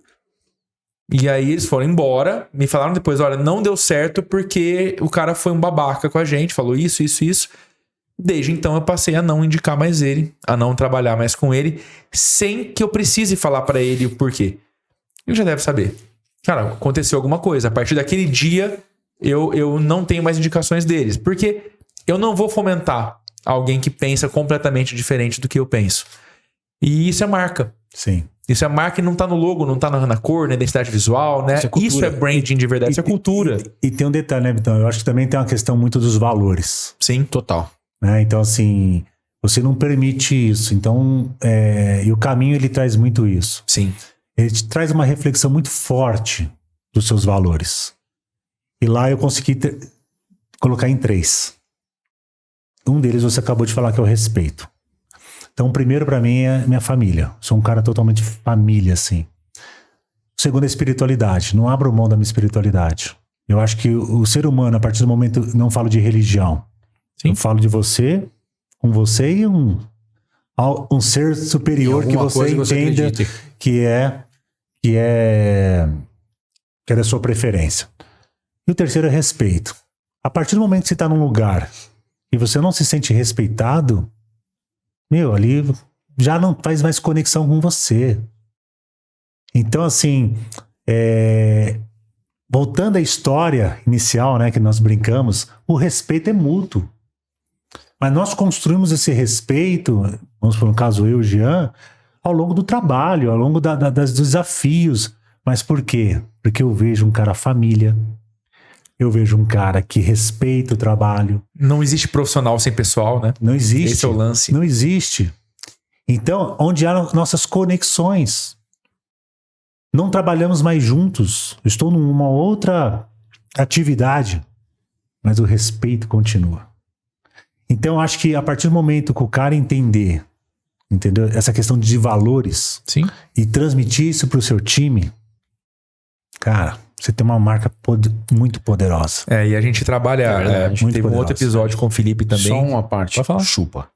E aí eles foram embora. Me falaram depois, olha, não deu certo porque o cara foi um babaca com a gente. Falou isso. Desde então eu passei a não indicar mais ele, a não trabalhar mais com ele, sem que eu precise falar pra ele o porquê. Ele já deve saber. Cara, aconteceu alguma coisa. A partir daquele dia, eu não tenho mais indicações deles. Porque eu não vou fomentar alguém que pensa completamente diferente do que eu penso. E isso é marca. Sim. Isso é marca e não tá no logo, não tá na cor, na identidade visual, né? Isso é branding de verdade, isso é cultura. E tem um detalhe, né, Vitão? Eu acho que também tem uma questão muito dos valores. Sim, total. Né? Então, assim, você não permite isso. Então, e o caminho, ele traz muito isso. Sim. Ele te traz uma reflexão muito forte dos seus valores. E lá eu consegui colocar em 3. Um deles você acabou de falar, que é o respeito. Então, o primeiro pra mim é minha família. Sou um cara totalmente família, assim. O segundo é a espiritualidade. Não abro mão da minha espiritualidade. Eu acho que o ser humano, a partir do momento... Não falo de religião. Sim. Eu falo de você, com você e um ser superior que você entenda que é da sua preferência. E o terceiro é respeito. A partir do momento que você está num lugar e você não se sente respeitado, ali já não faz mais conexão com você. Então, assim, voltando à história inicial, né, que nós brincamos, o respeito é mútuo. Mas nós construímos esse respeito, vamos por um caso eu e o Jean, ao longo do trabalho, ao longo dos desafios. Mas por quê? Porque eu vejo um cara família, eu vejo um cara que respeita o trabalho. Não existe profissional sem pessoal, né? Não existe. Esse é o lance. Não existe. Então, onde há nossas conexões? Não trabalhamos mais juntos. Estou numa outra atividade, mas o respeito continua. Então, acho que a partir do momento que o cara entendeu? Essa questão de valores. Sim. E transmitir isso para o seu time, cara, você tem uma marca muito poderosa. E a gente trabalha... muito teve um outro episódio com o Felipe também. Só uma parte. Pode falar? Chupa.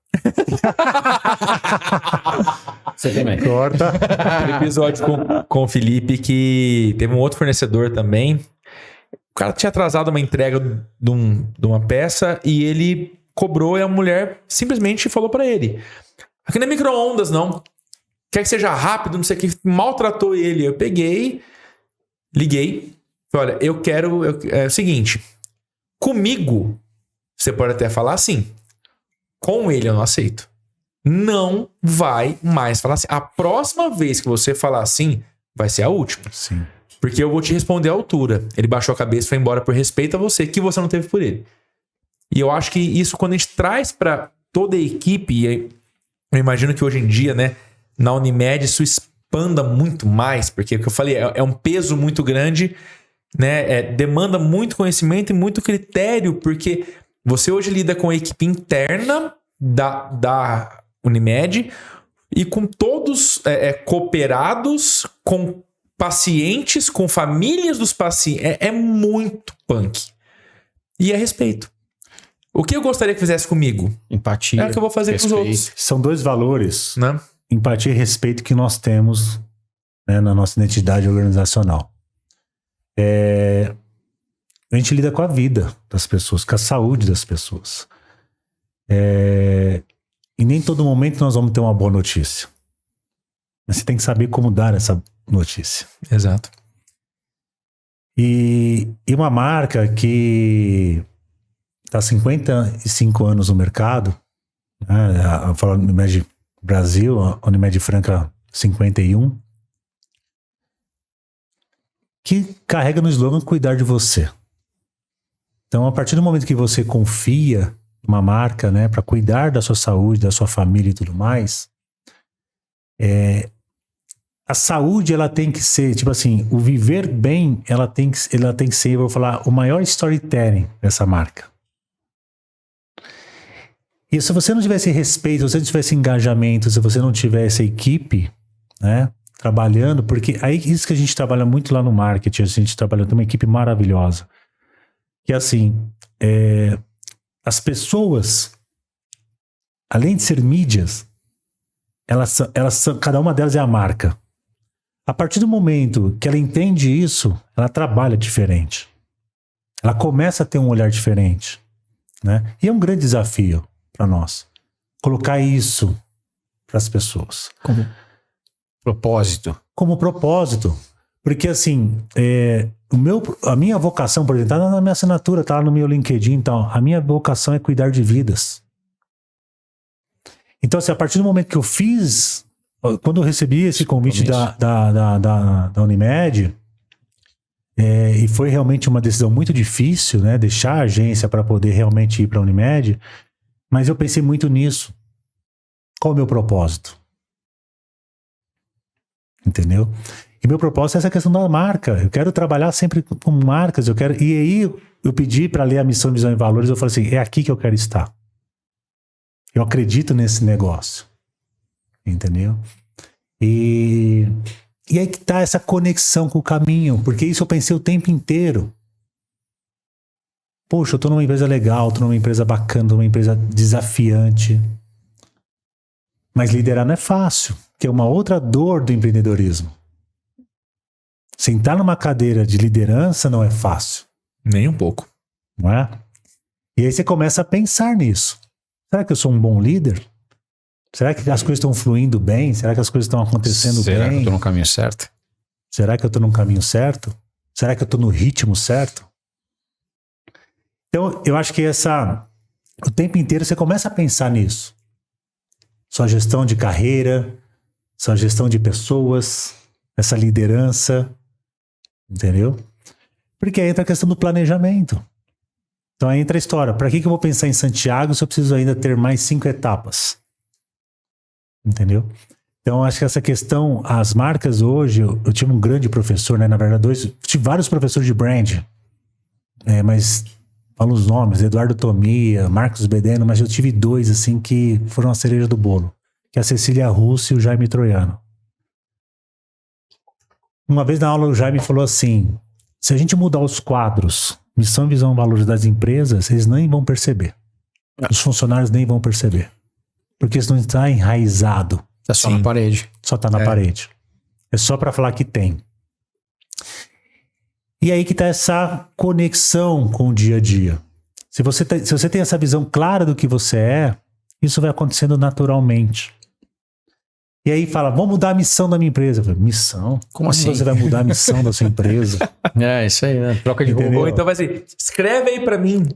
Você também. Corta. Um episódio com o Felipe que teve um outro fornecedor também. O cara tinha atrasado uma entrega de uma peça e ele cobrou e a mulher simplesmente falou pra ele: aqui não é micro-ondas, não. Quer que seja rápido, não sei o que. Maltratou ele. Eu peguei, liguei. Falei, olha, eu quero... É o seguinte. Comigo, você pode até falar assim. Com ele eu não aceito. Não vai mais falar assim. A próxima vez que você falar assim, vai ser a última. Sim. Porque eu vou te responder à altura. Ele baixou a cabeça e foi embora por respeito a você, que você não teve por ele. E eu acho que isso, quando a gente traz para toda a equipe, eu imagino que hoje em dia, né, na Unimed, isso expanda muito mais, porque o que eu falei é um peso muito grande, né, demanda muito conhecimento e muito critério, porque você hoje lida com a equipe interna da Unimed e com todos cooperados, com pacientes, com famílias dos pacientes. É muito punk. E é respeito. O que eu gostaria que fizesse comigo? Empatia. É o que eu vou fazer com os outros. São 2 valores, né? Empatia e respeito, que nós temos, né, na nossa identidade organizacional. A gente lida com a vida das pessoas, com a saúde das pessoas. E nem todo momento nós vamos ter uma boa notícia. Mas você tem que saber como dar essa notícia. Exato. E uma marca que está há 55 anos no mercado, né, falando Unimed Brasil, a Unimed Franca 51, que carrega no slogan cuidar de você. Então, a partir do momento que você confia numa marca, né, para cuidar da sua saúde, da sua família e tudo mais, a saúde, ela tem que ser, tipo assim, o viver bem, ela tem que ser, eu vou falar, o maior storytelling dessa marca. E se você não tivesse respeito, se você não tivesse engajamento, se você não tivesse equipe, né, trabalhando, porque aí isso que a gente trabalha muito lá no marketing, a gente trabalha com uma equipe maravilhosa, que assim, as pessoas, além de ser mídias, elas são, cada uma delas é a marca. A partir do momento que ela entende isso, ela trabalha diferente. Ela começa a ter um olhar diferente, né? E é um grande desafio para nós colocar isso para as pessoas. Como propósito. Como propósito. Porque assim, a minha vocação, por exemplo, tá na minha assinatura, tá lá no meu LinkedIn, então, a minha vocação é cuidar de vidas. Então, assim, a partir do momento que eu fiz, quando eu recebi esse convite da Unimed, e foi realmente uma decisão muito difícil, né, deixar a agência para poder realmente ir para a Unimed, mas eu pensei muito nisso. Qual é o meu propósito? Entendeu? E meu propósito é essa questão da marca. Eu quero trabalhar sempre com marcas. E aí eu pedi para ler a missão, visão e valores. Eu falei assim, é aqui que eu quero estar. Eu acredito nesse negócio. Entendeu? E aí que tá essa conexão com o caminho. Porque isso eu pensei o tempo inteiro. Poxa, eu tô numa empresa legal, tô numa empresa bacana, tô numa empresa desafiante. Mas liderar não é fácil. Que é uma outra dor do empreendedorismo. Sentar numa cadeira de liderança não é fácil. Nem um pouco. Não é? E aí você começa a pensar nisso. Será que eu sou um bom líder? Será que as coisas estão fluindo bem? Será que as coisas estão acontecendo bem? Será que eu tô no caminho certo? Será que eu tô no caminho certo? Será que eu tô no ritmo certo? Então, eu acho que o tempo inteiro você começa a pensar nisso. Sua gestão de carreira, sua gestão de pessoas, essa liderança, entendeu? Porque aí entra a questão do planejamento. Então aí entra a história. Para que eu vou pensar em Santiago se eu preciso ainda ter mais 5 etapas? Entendeu? Então acho que essa questão, as marcas hoje, eu tive um grande professor, né? Na verdade, tive vários professores de brand, mas falo os nomes, Eduardo Tomia, Marcos Bedeno, mas eu tive 2 assim que foram a cereja do bolo, que é a Cecília Russo e o Jaime Troiano. Uma vez na aula o Jaime falou assim, se a gente mudar os quadros, missão, visão e valores das empresas, eles nem vão perceber. Os funcionários nem vão perceber. Porque isso não está enraizado. Tá só na parede. Só tá na parede. É só para falar que tem. E aí que tá essa conexão com o dia a dia. Se você tem essa visão clara do que você é, isso vai acontecendo naturalmente. E aí fala, vamos mudar a missão da minha empresa. Eu falei, missão? Como assim? Você vai mudar a missão da sua empresa? Isso aí, né? Troca de robô. Então vai assim, escreve aí pra mim.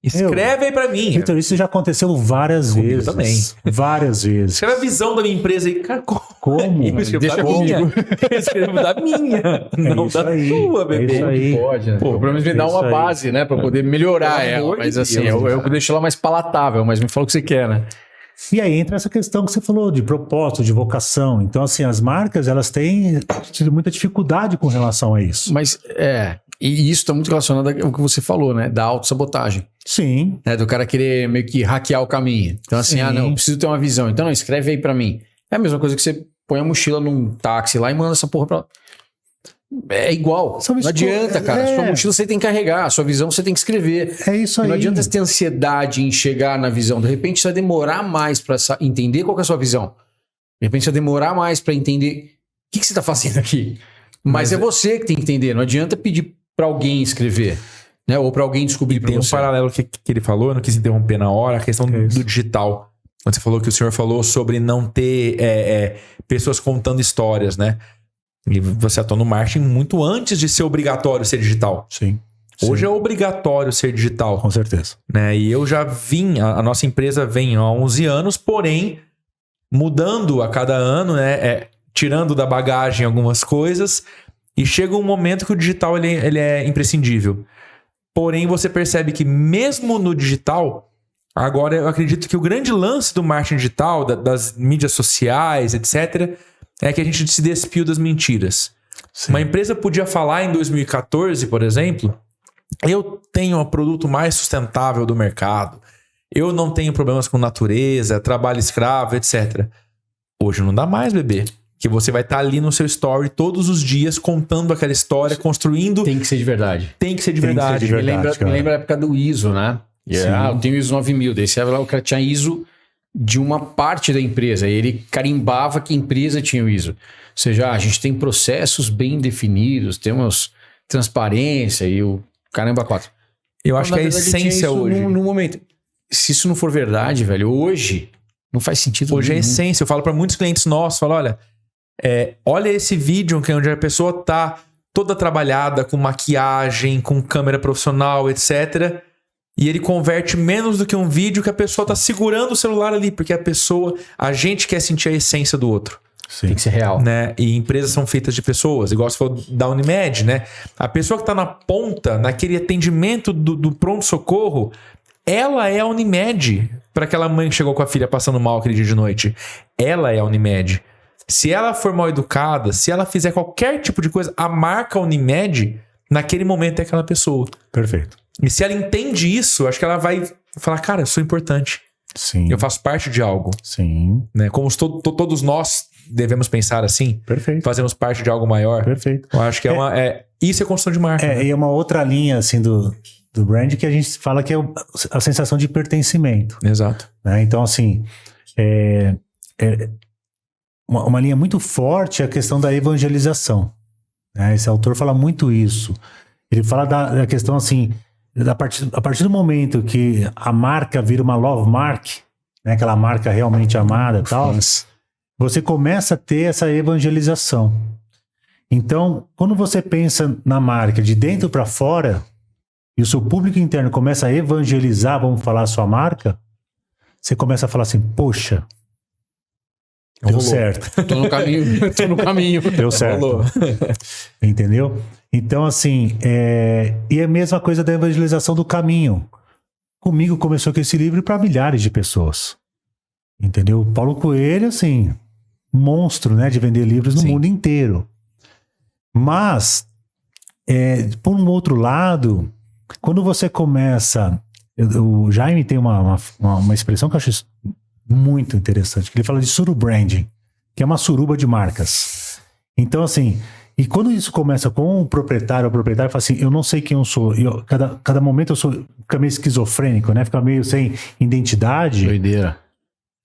Escreve aí pra mim. Vitor, isso já aconteceu várias vezes. Também. Várias vezes. Escreve a visão da minha empresa aí. Cara, como? Eu escrevo da minha. Eu escrevo da minha. Não da tua, bebê. Isso aí. Pode, né? Pelo menos me dá uma base, né? Pra poder melhorar ela. Mas assim, eu deixo ela mais palatável, mas me fala o que você quer, né? E aí entra essa questão que você falou de propósito, de vocação. Então, assim, as marcas, elas têm tido muita dificuldade com relação a isso. Mas, e isso está muito relacionado ao que você falou, né? Da autossabotagem. Sim. Né? Do cara querer meio que hackear o caminho. Então, assim, não, eu preciso ter uma visão. Então, não, escreve aí pra mim. É a mesma coisa que você põe a mochila num táxi lá e manda essa porra pra lá. É igual. Não adianta, cara. Sua mochila você tem que carregar, a sua visão você tem que escrever. É isso aí. Não adianta você ter ansiedade em chegar na visão. De repente você vai demorar mais pra entender qual que é a sua visão. De repente você vai demorar mais pra entender o que você tá fazendo aqui. Mas é você que tem que entender. Não adianta pedir pra alguém escrever, né? Ou pra alguém descobrir pra você. Tem um paralelo que ele falou, eu não quis interromper na hora, a questão do digital. Quando você falou que o senhor falou sobre não ter pessoas contando histórias, né? E você atua no marketing muito antes de ser obrigatório ser digital. Sim. Hoje é obrigatório ser digital. Com certeza. Né? E eu já a nossa empresa vem há 11 anos, porém, mudando a cada ano, né? Tirando da bagagem algumas coisas, e chega um momento que o digital ele é imprescindível. Porém, você percebe que mesmo no digital, agora eu acredito que o grande lance do marketing digital, das mídias sociais, etc., é que a gente se despiu das mentiras. Sim. Uma empresa podia falar em 2014, por exemplo, eu tenho o produto mais sustentável do mercado, eu não tenho problemas com natureza, trabalho escravo, etc. Hoje não dá mais, bebê. Que você vai estar ali no seu story todos os dias contando aquela história, construindo... Tem que ser de verdade. Tem que ser de verdade. Me lembra a época do ISO, né? Eu tenho ISO 9000. Daí você vai lá, o cara tinha ISO de uma parte da empresa. E ele carimbava que a empresa tinha o ISO. Ou seja, a gente tem processos bem definidos, temos transparência e o caramba 4. Eu acho que a essência hoje... No momento. Se isso não for verdade, velho, hoje não faz sentido hoje nenhum. É essência. Eu falo para muitos clientes nossos, falo, olha esse vídeo onde a pessoa tá toda trabalhada, com maquiagem, com câmera profissional, etc. E ele converte menos do que um vídeo que a pessoa tá segurando o celular ali, porque a gente quer sentir a essência do outro. Sim. Tem que ser real. Né? E empresas são feitas de pessoas, igual você falou da Unimed, né? A pessoa que tá na ponta, naquele atendimento do pronto-socorro, ela é a Unimed. Para aquela mãe que chegou com a filha passando mal aquele dia de noite. Ela é a Unimed. Se ela for mal educada, se ela fizer qualquer tipo de coisa, a marca Unimed, naquele momento é aquela pessoa. Perfeito. E se ela entende isso, acho que ela vai falar, cara, eu sou importante. Sim. Eu faço parte de algo. Sim. Né? Como todos nós devemos pensar assim. Perfeito. Fazemos parte de algo maior. Perfeito. Eu acho que isso é construção de marca. Né? E é uma outra linha, assim, do brand que a gente fala que é a sensação de pertencimento. Exato. Né? Então, assim, uma linha muito forte é a questão da evangelização. Né? Esse autor fala muito isso. Ele fala da questão, assim, a partir do momento que a marca vira uma love mark, né? Aquela marca realmente amada e tal, você começa a ter essa evangelização. Então, quando você pensa na marca de dentro para fora, e o seu público interno começa a evangelizar, vamos falar, a sua marca, você começa a falar assim, poxa, deu certo. Tô no caminho. Deu certo. Entendeu? Então, assim, e é a mesma coisa da evangelização do caminho. Comigo começou com esse livro para milhares de pessoas. Entendeu? Paulo Coelho, assim, monstro, né, de vender livros no mundo inteiro. Mas, por um outro lado, quando você começa... O Jaime tem uma expressão que eu acho muito interessante, que ele fala de surubranding, que é uma suruba de marcas. Então, assim, e quando isso começa com o proprietário fala assim, eu não sei quem eu sou, cada momento fica meio esquizofrênico, né? Fica meio sem identidade. Doideira.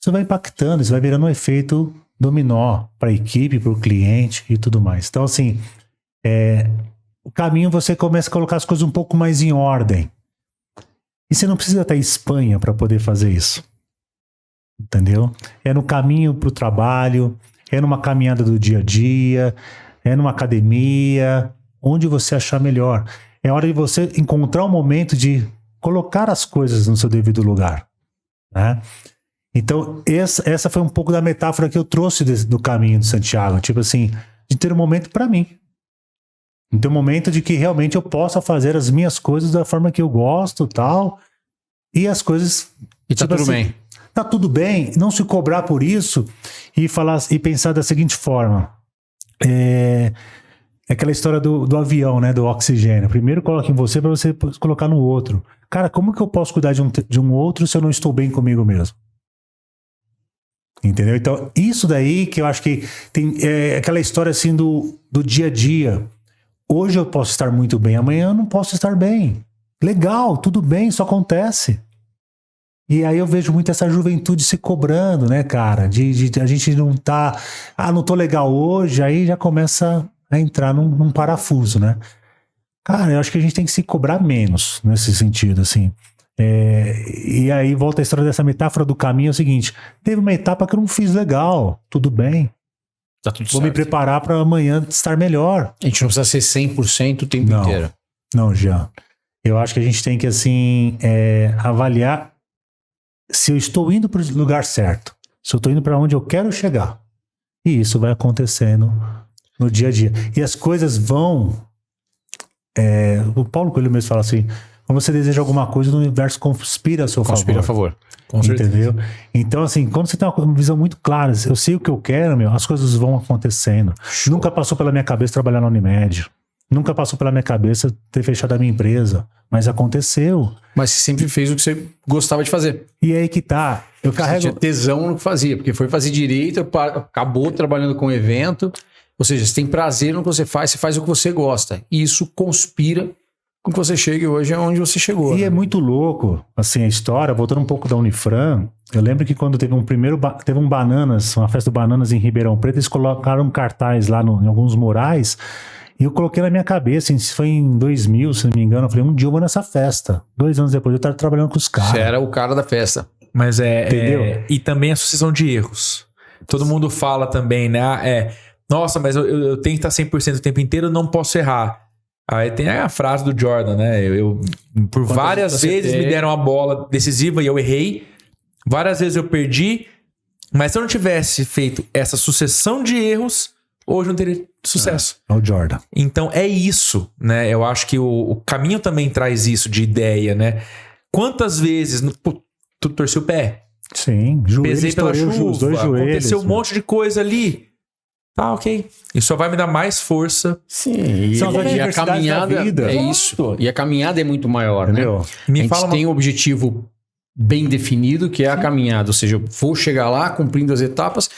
Isso vai impactando, isso vai virando um efeito dominó para a equipe, para o cliente e tudo mais. Então, assim, o caminho você começa a colocar as coisas um pouco mais em ordem. E você não precisa estar em Espanha para poder fazer isso. Entendeu? É no caminho para o trabalho, é numa caminhada do dia a dia, é numa academia, onde você achar melhor. É hora de você encontrar um momento de colocar as coisas no seu devido lugar. Né? Então, essa foi um pouco da metáfora que eu trouxe do caminho de Santiago. Tipo assim, de ter um momento para mim. De ter um momento de que realmente eu possa fazer as minhas coisas da forma que eu gosto, tal. E as coisas... E tá tudo bem. Tá tudo bem, não se cobrar por isso e pensar da seguinte forma. Aquela história do avião, né? Do oxigênio. Primeiro coloca em você para você colocar no outro. Cara, como que eu posso cuidar de um outro se eu não estou bem comigo mesmo? Entendeu? Então, isso daí que eu acho que tem aquela história assim do dia a dia. Hoje eu posso estar muito bem, amanhã eu não posso estar bem. Legal, tudo bem, isso acontece. E aí eu vejo muito essa juventude se cobrando, né, cara? De a gente não tá... não tô legal hoje, aí já começa a entrar num parafuso, né? Cara, eu acho que a gente tem que se cobrar menos nesse sentido, assim. E aí volta a história dessa metáfora do caminho, é o seguinte, teve uma etapa que eu não fiz legal, tudo bem. Tá tudo Vou certo. me preparar para amanhã estar melhor. A gente não precisa ser 100% o tempo inteiro. Não, Jean. Eu acho que a gente tem que, assim, avaliar se eu estou indo para o lugar certo, se eu estou indo para onde eu quero chegar. E isso vai acontecendo no dia a dia. E as coisas vão... o Paulo Coelho mesmo fala assim, Quando você deseja alguma coisa, o universo conspira a seu favor. Conspira a favor. Com certeza. Entendeu? Então, assim, quando você tem uma visão muito clara, eu sei o que eu quero, as coisas vão acontecendo. Nunca passou pela minha cabeça trabalhar na Unimed. Nunca passou pela minha cabeça ter fechado a minha empresa. Mas aconteceu. Mas você sempre fez o que você gostava de fazer. E aí que tá. Eu Você carrego... tinha tesão no que fazia, porque foi fazer direito, acabou trabalhando com evento. Ou seja, você tem prazer no que você faz o que você gosta. E isso conspira com que você chegue hoje aonde você chegou. E é muito louco, assim, a história, voltando um pouco da Unifran, eu lembro que quando teve teve um Bananas, uma festa do Bananas em Ribeirão Preto, eles colocaram um cartaz lá em alguns murais, e eu coloquei na minha cabeça, isso foi em 2000, se não me engano, eu falei, um dia eu vou nessa festa. 2 anos depois eu estava trabalhando com os caras. Você era o cara da festa. Mas Entendeu? e também a sucessão de erros. Todo mundo fala também, né? Nossa, mas eu tenho que estar 100% o tempo inteiro, não posso errar. Aí tem a frase do Jordan, né? Por várias vezes me deram a bola decisiva e eu errei. Várias vezes eu perdi. Mas se eu não tivesse feito essa sucessão de erros, hoje eu não teria sucesso. É o Jordan. Então é isso, né? Eu acho que o caminho também traz isso de ideia, né? Quantas vezes tu torceu o pé? Sim, Pesei pela chuva, os 2 joelhos. aconteceu um monte de coisa ali. Tá, ok. Isso só vai me dar mais força. Sim, São as e a adversidades caminhada da vida. é isso. E a caminhada é muito maior, Entendeu? né? Me A gente fala tem um objetivo bem definido, que é a caminhada. Ou seja, eu vou chegar lá cumprindo as etapas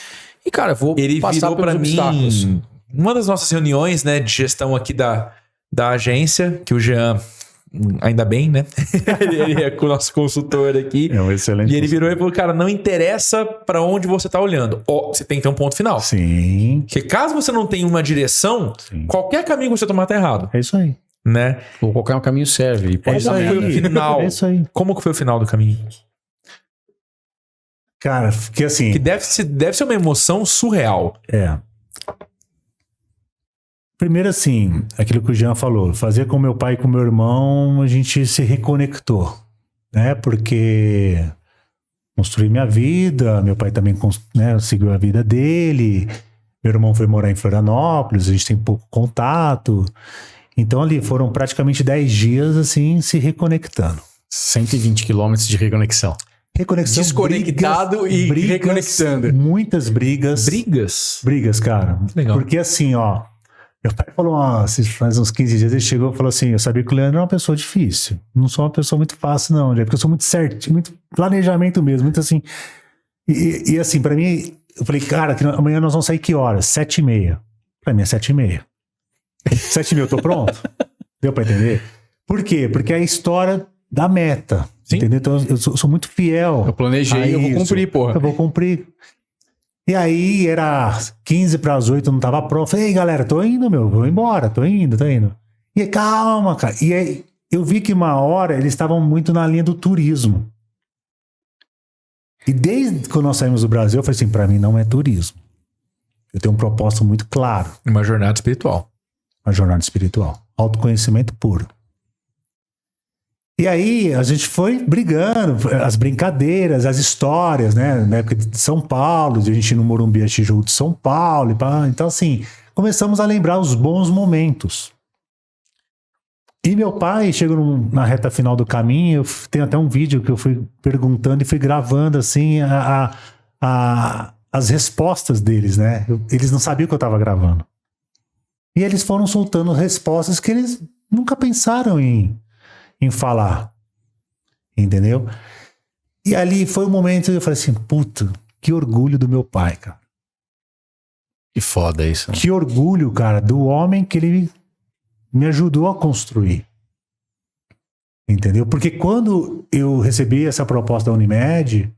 e, cara, vou Ele passar virou pelos pra obstáculos. mim uma das nossas reuniões, né, de gestão aqui da agência, que o Jean, ainda bem, né? ele é o nosso consultor aqui. É um excelente. E ele virou e falou, cara, não interessa pra onde você tá olhando. Você tem que ter um ponto final. Sim. Porque caso você não tenha uma direção, Sim. qualquer caminho que você tomar tá errado, É isso aí. né? Ou qualquer caminho serve. E pode É isso dar aí. merda. Foi o final. É isso aí. Como que foi o final do caminho? Cara, que assim... Que deve ser uma emoção surreal. Primeiro assim, aquilo que o Jean falou, fazer com meu pai e com meu irmão, a gente se reconectou, né? Porque construí minha vida, meu pai também, né, seguiu a vida dele, meu irmão foi morar em Florianópolis, a gente tem pouco contato. Então ali foram praticamente 10 dias assim, se reconectando. 120 quilômetros de reconexão. Reconexão, Desconectado e reconectando. Muitas brigas. Brigas, cara. Legal. Porque assim, ó, meu pai falou, faz uns 15 dias, ele chegou e falou assim, eu sabia que o Leandro é uma pessoa difícil. Não sou uma pessoa muito fácil, não, porque eu sou muito certo, muito planejamento mesmo, muito assim. E assim, pra mim, eu falei, cara, amanhã nós vamos sair que horas? 7h30. Pra mim é 7h30. 7h30 eu tô pronto? Deu pra entender? Por quê? Porque é a história da meta. Sim. Entendeu? Então eu sou muito fiel. Eu planejei, eu vou cumprir, porra. Eu vou cumprir. E aí era 7:45, eu não tava pronto. Falei, ei, galera, tô indo, vou embora, tô indo. E aí, calma, cara. E aí eu vi que uma hora eles estavam muito na linha do turismo. E desde que nós saímos do Brasil, eu falei assim, pra mim não é turismo. Eu tenho um propósito muito claro. Uma jornada espiritual. Uma jornada espiritual. Autoconhecimento puro. E aí a gente foi brigando, as brincadeiras, as histórias, né? Na época de São Paulo, de a gente ir no Morumbi, assistir jogo de São Paulo. Então assim, começamos a lembrar os bons momentos. E meu pai chegou na reta final do caminho, tem até um vídeo que eu fui perguntando e fui gravando assim as respostas deles, né? Eles não sabiam que eu estava gravando. E eles foram soltando respostas que eles nunca pensaram em falar, entendeu? E ali foi o momento que eu falei assim, puta, que orgulho do meu pai, cara. Que foda isso. Né? Que orgulho, cara, do homem que ele me ajudou a construir. Entendeu? Porque quando eu recebi essa proposta da Unimed,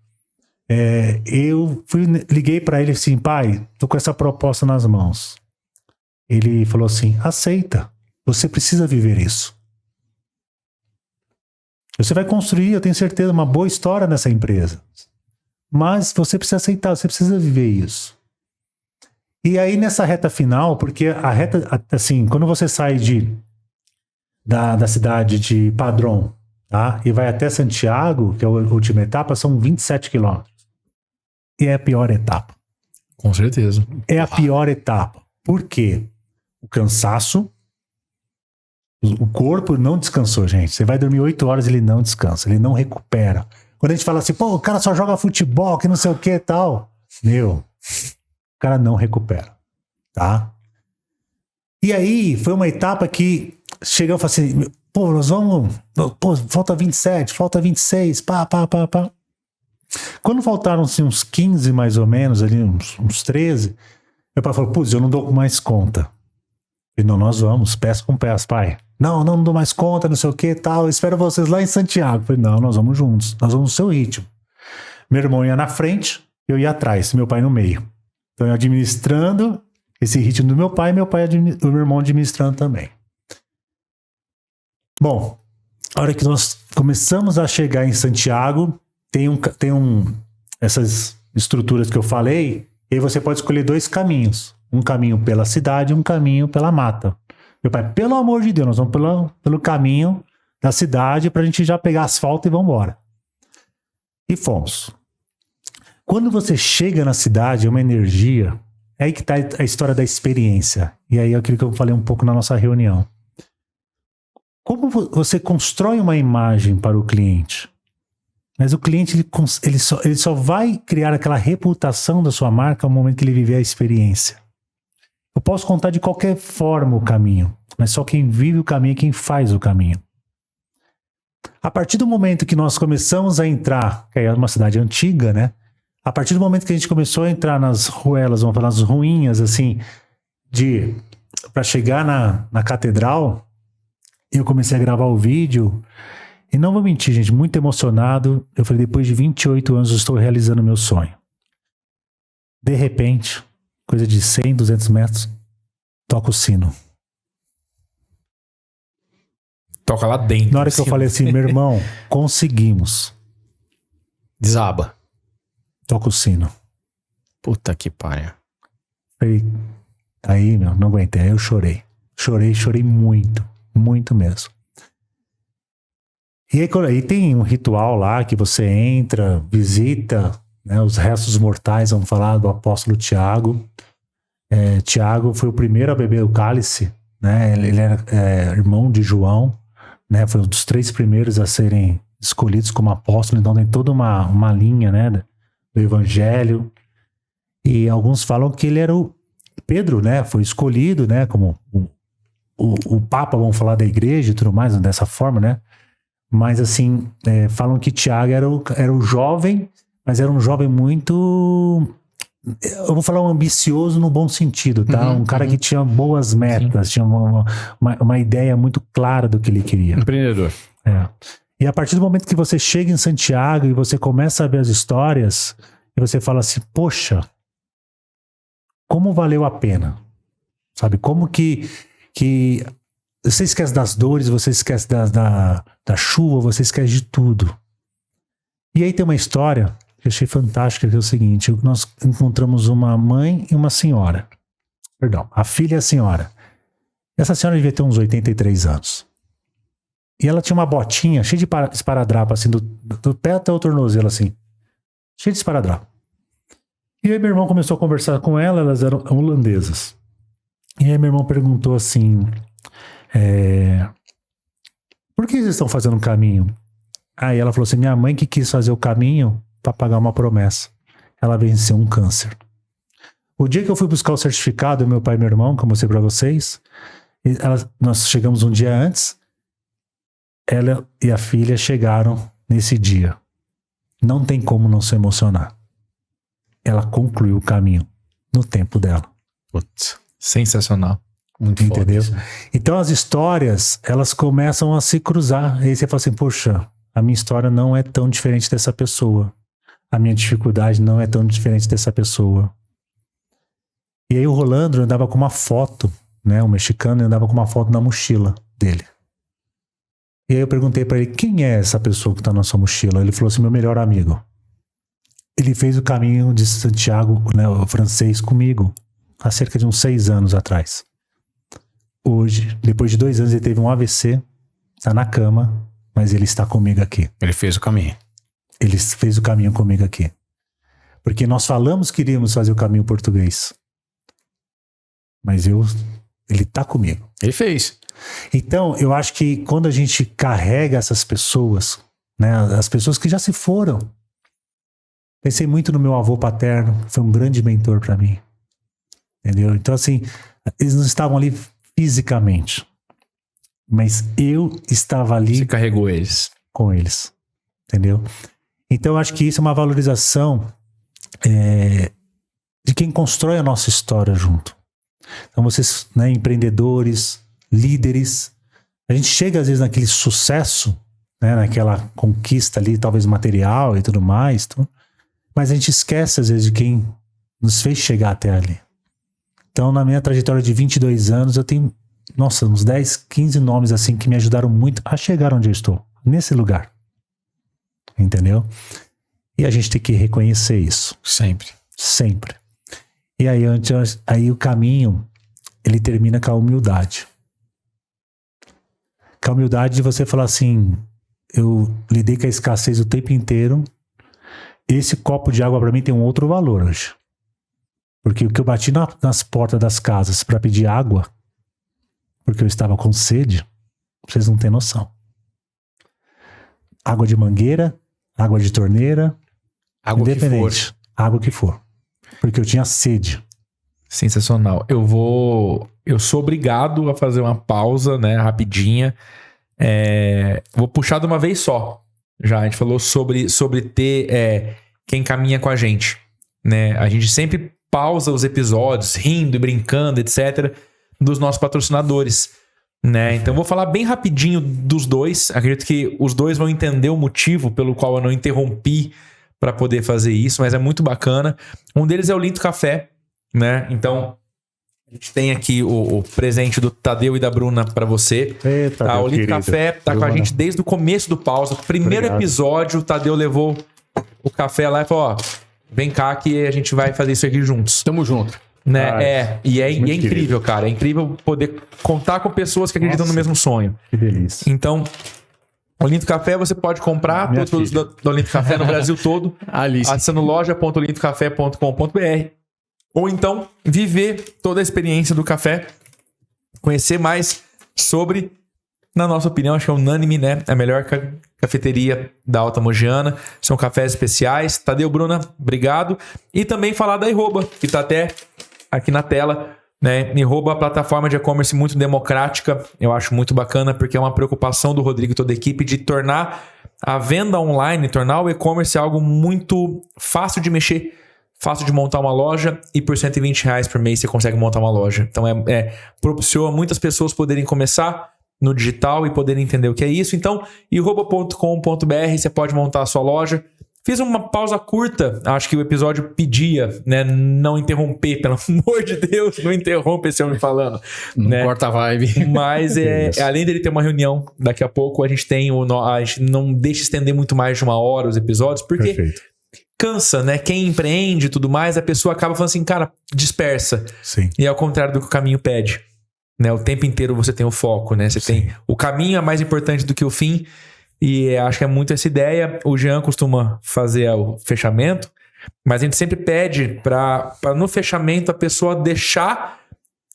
eu liguei para ele assim, pai, tô com essa proposta nas mãos. Ele falou assim, aceita, você precisa viver isso. Você vai construir, eu tenho certeza, uma boa história nessa empresa. Mas você precisa aceitar, você precisa viver isso. E aí nessa reta final, porque a reta, assim, quando você sai da cidade de Padrón, tá? E vai até Santiago, que é a última etapa, são 27 quilômetros. E é a pior etapa. Com certeza. É a pior etapa. Por quê? O cansaço, O corpo não descansou, gente. Você vai dormir 8 horas, ele não descansa, ele não recupera. Quando a gente fala assim, pô, o cara só joga futebol, que não sei o que e tal. Meu, o cara não recupera, tá? E aí, foi uma etapa que chegou e falou assim, pô, nós vamos... Pô, falta 27, falta 26, pá. Quando faltaram assim, uns 15 mais ou menos, ali uns 13, meu pai falou, putz, eu não dou mais conta. E não, nós vamos, peça com peça, pai. Não dou mais conta, não sei o que e tal, espero vocês lá em Santiago. Eu falei, não, nós vamos juntos, nós vamos no seu ritmo. Meu irmão ia na frente, eu ia atrás, meu pai no meio. Então eu administrando esse ritmo do meu pai, o meu irmão administrando também. Bom, a hora que nós começamos a chegar em Santiago, tem essas estruturas que eu falei, e aí você pode escolher 2 caminhos. Um caminho pela cidade e um caminho pela mata. Meu pai, pelo amor de Deus, nós vamos pelo caminho da cidade pra gente já pegar asfalto e vamos embora. E fomos. Quando você chega na cidade, é uma energia, é aí que tá a história da experiência. E aí é aquilo que eu falei um pouco na nossa reunião. Como você constrói uma imagem para o cliente? Mas o cliente ele só vai criar aquela reputação da sua marca no momento que ele viver a experiência. Eu posso contar de qualquer forma o caminho, mas só quem vive o caminho é quem faz o caminho. A partir do momento que nós começamos a entrar, que é uma cidade antiga, né? A partir do momento que a gente começou a entrar nas ruelas, vamos falar nas ruínas, assim, para chegar na catedral, eu comecei a gravar o vídeo. E não vou mentir, gente, muito emocionado. Eu falei, depois de 28 anos eu estou realizando meu sonho. De repente, coisa de 100, 200 metros, toca o sino. Toca lá dentro. Na hora que eu falei assim, meu irmão, conseguimos. Desaba. Toca o sino. Puta que pariu. Falei, aí, meu, não aguentei. Aí eu chorei. Chorei muito. Muito mesmo. E aí tem um ritual lá que você entra, visita, né, os restos mortais, vamos falar, do apóstolo Tiago. Tiago foi o primeiro a beber o cálice, né? Ele era irmão de João, né? Foi um dos 3 primeiros a serem escolhidos como apóstolo. Então tem toda uma linha, né, do evangelho. E alguns falam que ele era o Pedro, né? Foi escolhido, né, como o Papa, vamos falar, da igreja e tudo mais, dessa forma, né? Mas assim, falam que Tiago era o jovem, mas era um jovem muito, eu vou falar, um ambicioso no bom sentido, tá? Um cara que tinha boas metas, tinha uma ideia muito clara do que ele queria. Empreendedor. E a partir do momento que você chega em Santiago e você começa a ver as histórias, e você fala assim, poxa, como valeu a pena? Sabe, como que você esquece das dores, você esquece da chuva, você esquece de tudo. E aí tem uma história que eu achei fantástica, que é o seguinte, nós encontramos uma mãe e uma senhora. Perdão, a filha e a senhora. Essa senhora devia ter uns 83 anos. E ela tinha uma botinha cheia de esparadrapo, assim, do pé até o tornozelo, assim. Cheia de esparadrapo. E aí meu irmão começou a conversar com ela, elas eram holandesas. E aí meu irmão perguntou assim... por que vocês estão fazendo um caminho? Aí ela falou assim, minha mãe que quis fazer o caminho para pagar uma promessa. Ela venceu um câncer. O dia que eu fui buscar o certificado, meu pai e meu irmão, que eu mostrei para vocês, nós chegamos um dia antes, ela e a filha chegaram nesse dia. Não tem como não se emocionar. Ela concluiu o caminho no tempo dela. Putz, sensacional. Muito entendeu? Então as histórias, elas começam a se cruzar. Aí você fala assim, poxa, a minha história não é tão diferente dessa pessoa. A minha dificuldade não é tão diferente dessa pessoa. E aí o Rolandro andava com uma foto, né? O mexicano andava com uma foto na mochila dele. E aí eu perguntei pra ele, quem é essa pessoa que tá na sua mochila? Ele falou assim, meu melhor amigo. Ele fez o caminho de Santiago, né, o francês, comigo, há cerca de uns 6 anos atrás. Hoje, depois de 2 anos, ele teve um AVC, está na cama, mas ele está comigo aqui. Ele fez o caminho. Ele fez o caminho comigo aqui. Porque nós falamos que iríamos fazer o caminho português. Mas ele está comigo. Ele fez. Então, eu acho que quando a gente carrega essas pessoas, né, as pessoas que já se foram, pensei muito no meu avô paterno, foi um grande mentor para mim, entendeu? Então, assim, eles não estavam ali fisicamente, mas eu estava ali. Você carregou eles. Com eles, entendeu? Então, eu acho que isso é uma valorização de quem constrói a nossa história junto. Então, vocês, né, empreendedores, líderes, a gente chega às vezes naquele sucesso, né, naquela conquista ali, talvez material e tudo mais, mas a gente esquece às vezes de quem nos fez chegar até ali. Então, na minha trajetória de 22 anos, eu tenho, nossa, uns 10, 15 nomes assim que me ajudaram muito a chegar onde eu estou, nesse lugar. Entendeu? E a gente tem que reconhecer isso. Sempre. Sempre. E aí o caminho, ele termina com a humildade. Com a humildade de você falar assim, eu lidei com a escassez o tempo inteiro, esse copo de água para mim tem um outro valor hoje. Porque o que eu bati nas portas das casas para pedir água, porque eu estava com sede, vocês não têm noção. Água de mangueira, água de torneira, Água independente, que for. água que for. Porque eu tinha sede. Sensacional. Eu sou obrigado a fazer uma pausa, né, rapidinha. Vou puxar de uma vez só. Já a gente falou sobre ter quem caminha com a gente, né? A gente sempre pausa os episódios, rindo e brincando, etc, dos nossos patrocinadores, né? Então vou falar bem rapidinho dos dois. Acredito que os dois vão entender o motivo pelo qual eu não interrompi para poder fazer isso, mas é muito bacana. Um deles é o Linto Café, né? Então a gente tem aqui o presente do Tadeu e da Bruna para você. Eita, tá? O Linto querido. Café tá com a gente desde o começo do Pausa. Primeiro Obrigado. episódio, o Tadeu levou o café lá e falou, ó, vem cá que a gente vai fazer isso aqui juntos. Tamo junto. Né? Ai, E é muito incrível, querido. cara. É incrível poder contar com pessoas que acreditam no Nossa. mesmo sonho. Que delícia. Então, o Olinto Café você pode comprar Minha todos os produtos do Olinto Café no Brasil todo, Alice. acessando loja.olintocafé.com.br, ou então viver toda a experiência do café, conhecer mais sobre, na nossa opinião, acho que é unânime, né? A melhor cafeteria da Alta Mogiana. São cafés especiais. Tadeu, Bruna, obrigado. E também falar da Iroba, que tá até aqui na tela, né? Iroba, plataforma de e-commerce muito democrática. Eu acho muito bacana, porque é uma preocupação do Rodrigo e toda a equipe de tornar a venda online, tornar o e-commerce algo muito fácil de mexer, fácil de montar uma loja, e por R$120 por mês você consegue montar uma loja. Então propiciou muitas pessoas poderem começar no digital e poderem entender o que é isso. Então, iroba.com.br, você pode montar a sua loja. Fiz uma pausa curta, acho que o episódio pedia, né, não interromper, pelo amor de Deus, não interrompe esse homem falando. Não né? corta a vibe. Mas além dele ter uma reunião daqui a pouco, a gente não deixa estender muito mais de 1 hora os episódios, porque Perfeito. cansa, né? Quem empreende e tudo mais, a pessoa acaba falando assim, cara, dispersa. Sim. E é ao contrário do que o caminho pede. Né? O tempo inteiro você tem o foco, né? Você tem o caminho é mais importante do que o fim. E acho que é muito essa ideia. O Jean costuma fazer o fechamento, mas a gente sempre pede para no fechamento a pessoa deixar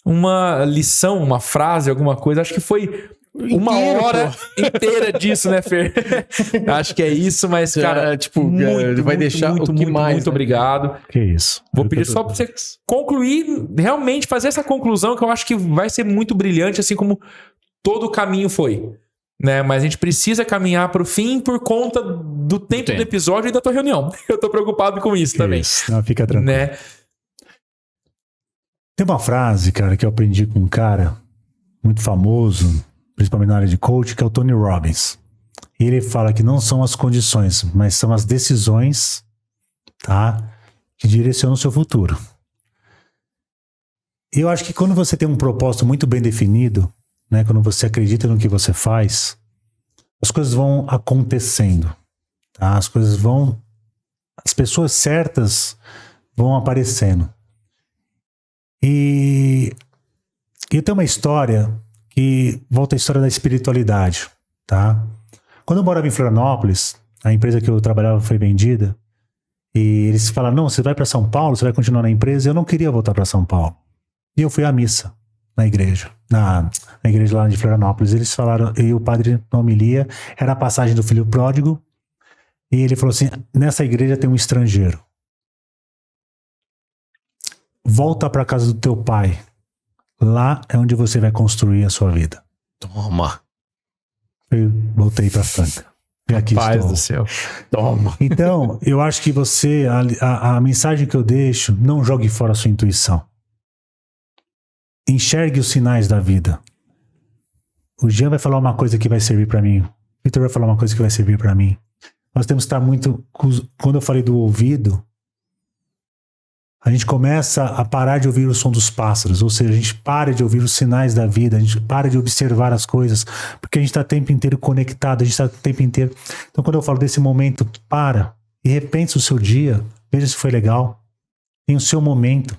uma lição, uma frase, alguma coisa. Acho que foi 1 hora inteira disso, né, Fer? Acho que é isso, mas, cara, vai deixar o que mais, muito né? obrigado. Que isso. Vou pedir só para você concluir, realmente fazer essa conclusão, que eu acho que vai ser muito brilhante, assim como todo o caminho foi. Né? Mas a gente precisa caminhar para o fim por conta do tempo do episódio e da tua reunião. Eu tô preocupado com isso Que também. isso. Não, fica tranquilo. Né? Tem uma frase, cara, que eu aprendi com um cara muito famoso, principalmente na área de coach, que é o Tony Robbins. E ele fala que não são as condições, mas são as decisões, tá, que direcionam o seu futuro. E eu acho que quando você tem um propósito muito bem definido, né, quando você acredita no que você faz, as coisas vão acontecendo, tá? As pessoas certas vão aparecendo. E eu tenho uma história que volta à história da espiritualidade, tá? Quando eu morava em Florianópolis, a empresa que eu trabalhava foi vendida, e eles falaram, não, você vai para São Paulo, você vai continuar na empresa. Eu não queria voltar para São Paulo. E eu fui à missa na igreja. Na igreja lá de Florianópolis. Eles falaram, e o padre na homilia, era a passagem do filho pródigo, e ele falou assim, nessa igreja tem um estrangeiro. Volta para casa do teu pai. Lá é onde você vai construir a sua vida. Toma. Eu voltei para Franca. E aqui Paz estou. do céu. Toma. Então, eu acho que você, a mensagem que eu deixo, não jogue fora a sua intuição. Enxergue os sinais da vida. O Jean vai falar uma coisa que vai servir para mim. O Victor vai falar uma coisa que vai servir para mim. Nós temos que estar muito... Quando eu falei do ouvido, a gente começa a parar de ouvir o som dos pássaros, ou seja, a gente para de ouvir os sinais da vida, a gente para de observar as coisas, porque a gente está o tempo inteiro conectado, a gente está o tempo inteiro... Então, quando eu falo desse momento, para e repense o seu dia, veja se foi legal, tem o seu momento.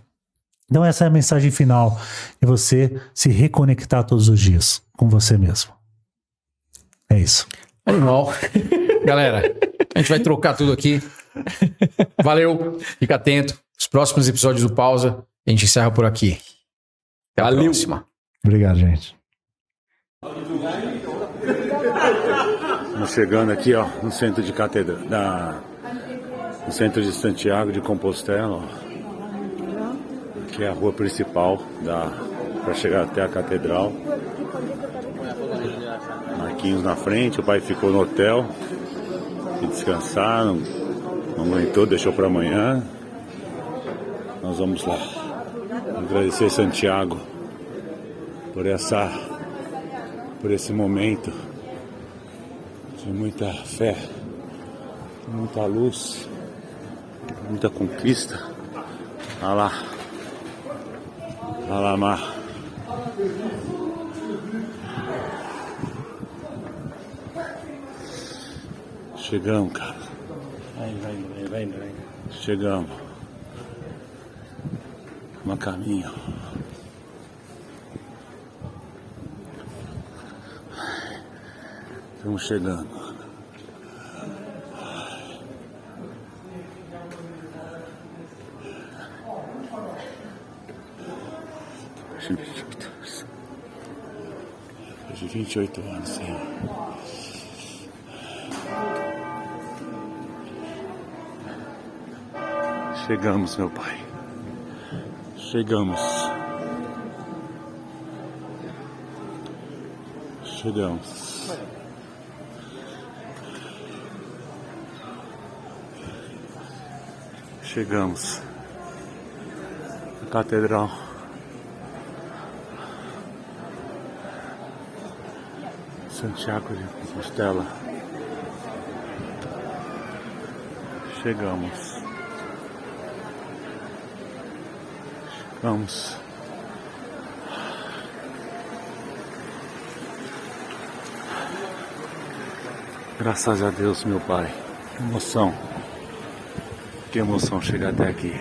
Então, essa é a mensagem final, de você se reconectar todos os dias com você mesmo. É isso. Animal. Galera, a gente vai trocar tudo aqui. Valeu, fica atento. Os próximos episódios do Pausa, a gente encerra por aqui. Até a próxima. Obrigado, gente. Estamos chegando aqui, ó, no centro de Catedral, no centro de Santiago de Compostela, ó. Aqui é a rua principal para chegar até a catedral. Marquinhos na frente, o pai ficou no hotel e descansar, não aguentou, deixou para amanhã. Nós vamos lá agradecer Santiago por esse momento de muita fé, muita luz, muita conquista. Olha lá, Mar. Chegamos, cara. Vai. Chegamos. No caminho. Estamos chegando. De 28 anos, Senhor. Chegamos, meu Pai. Chegamos. Chegamos na catedral. Santiago de Compostela. Chegamos. Graças a Deus, meu Pai. Que emoção chegar até aqui.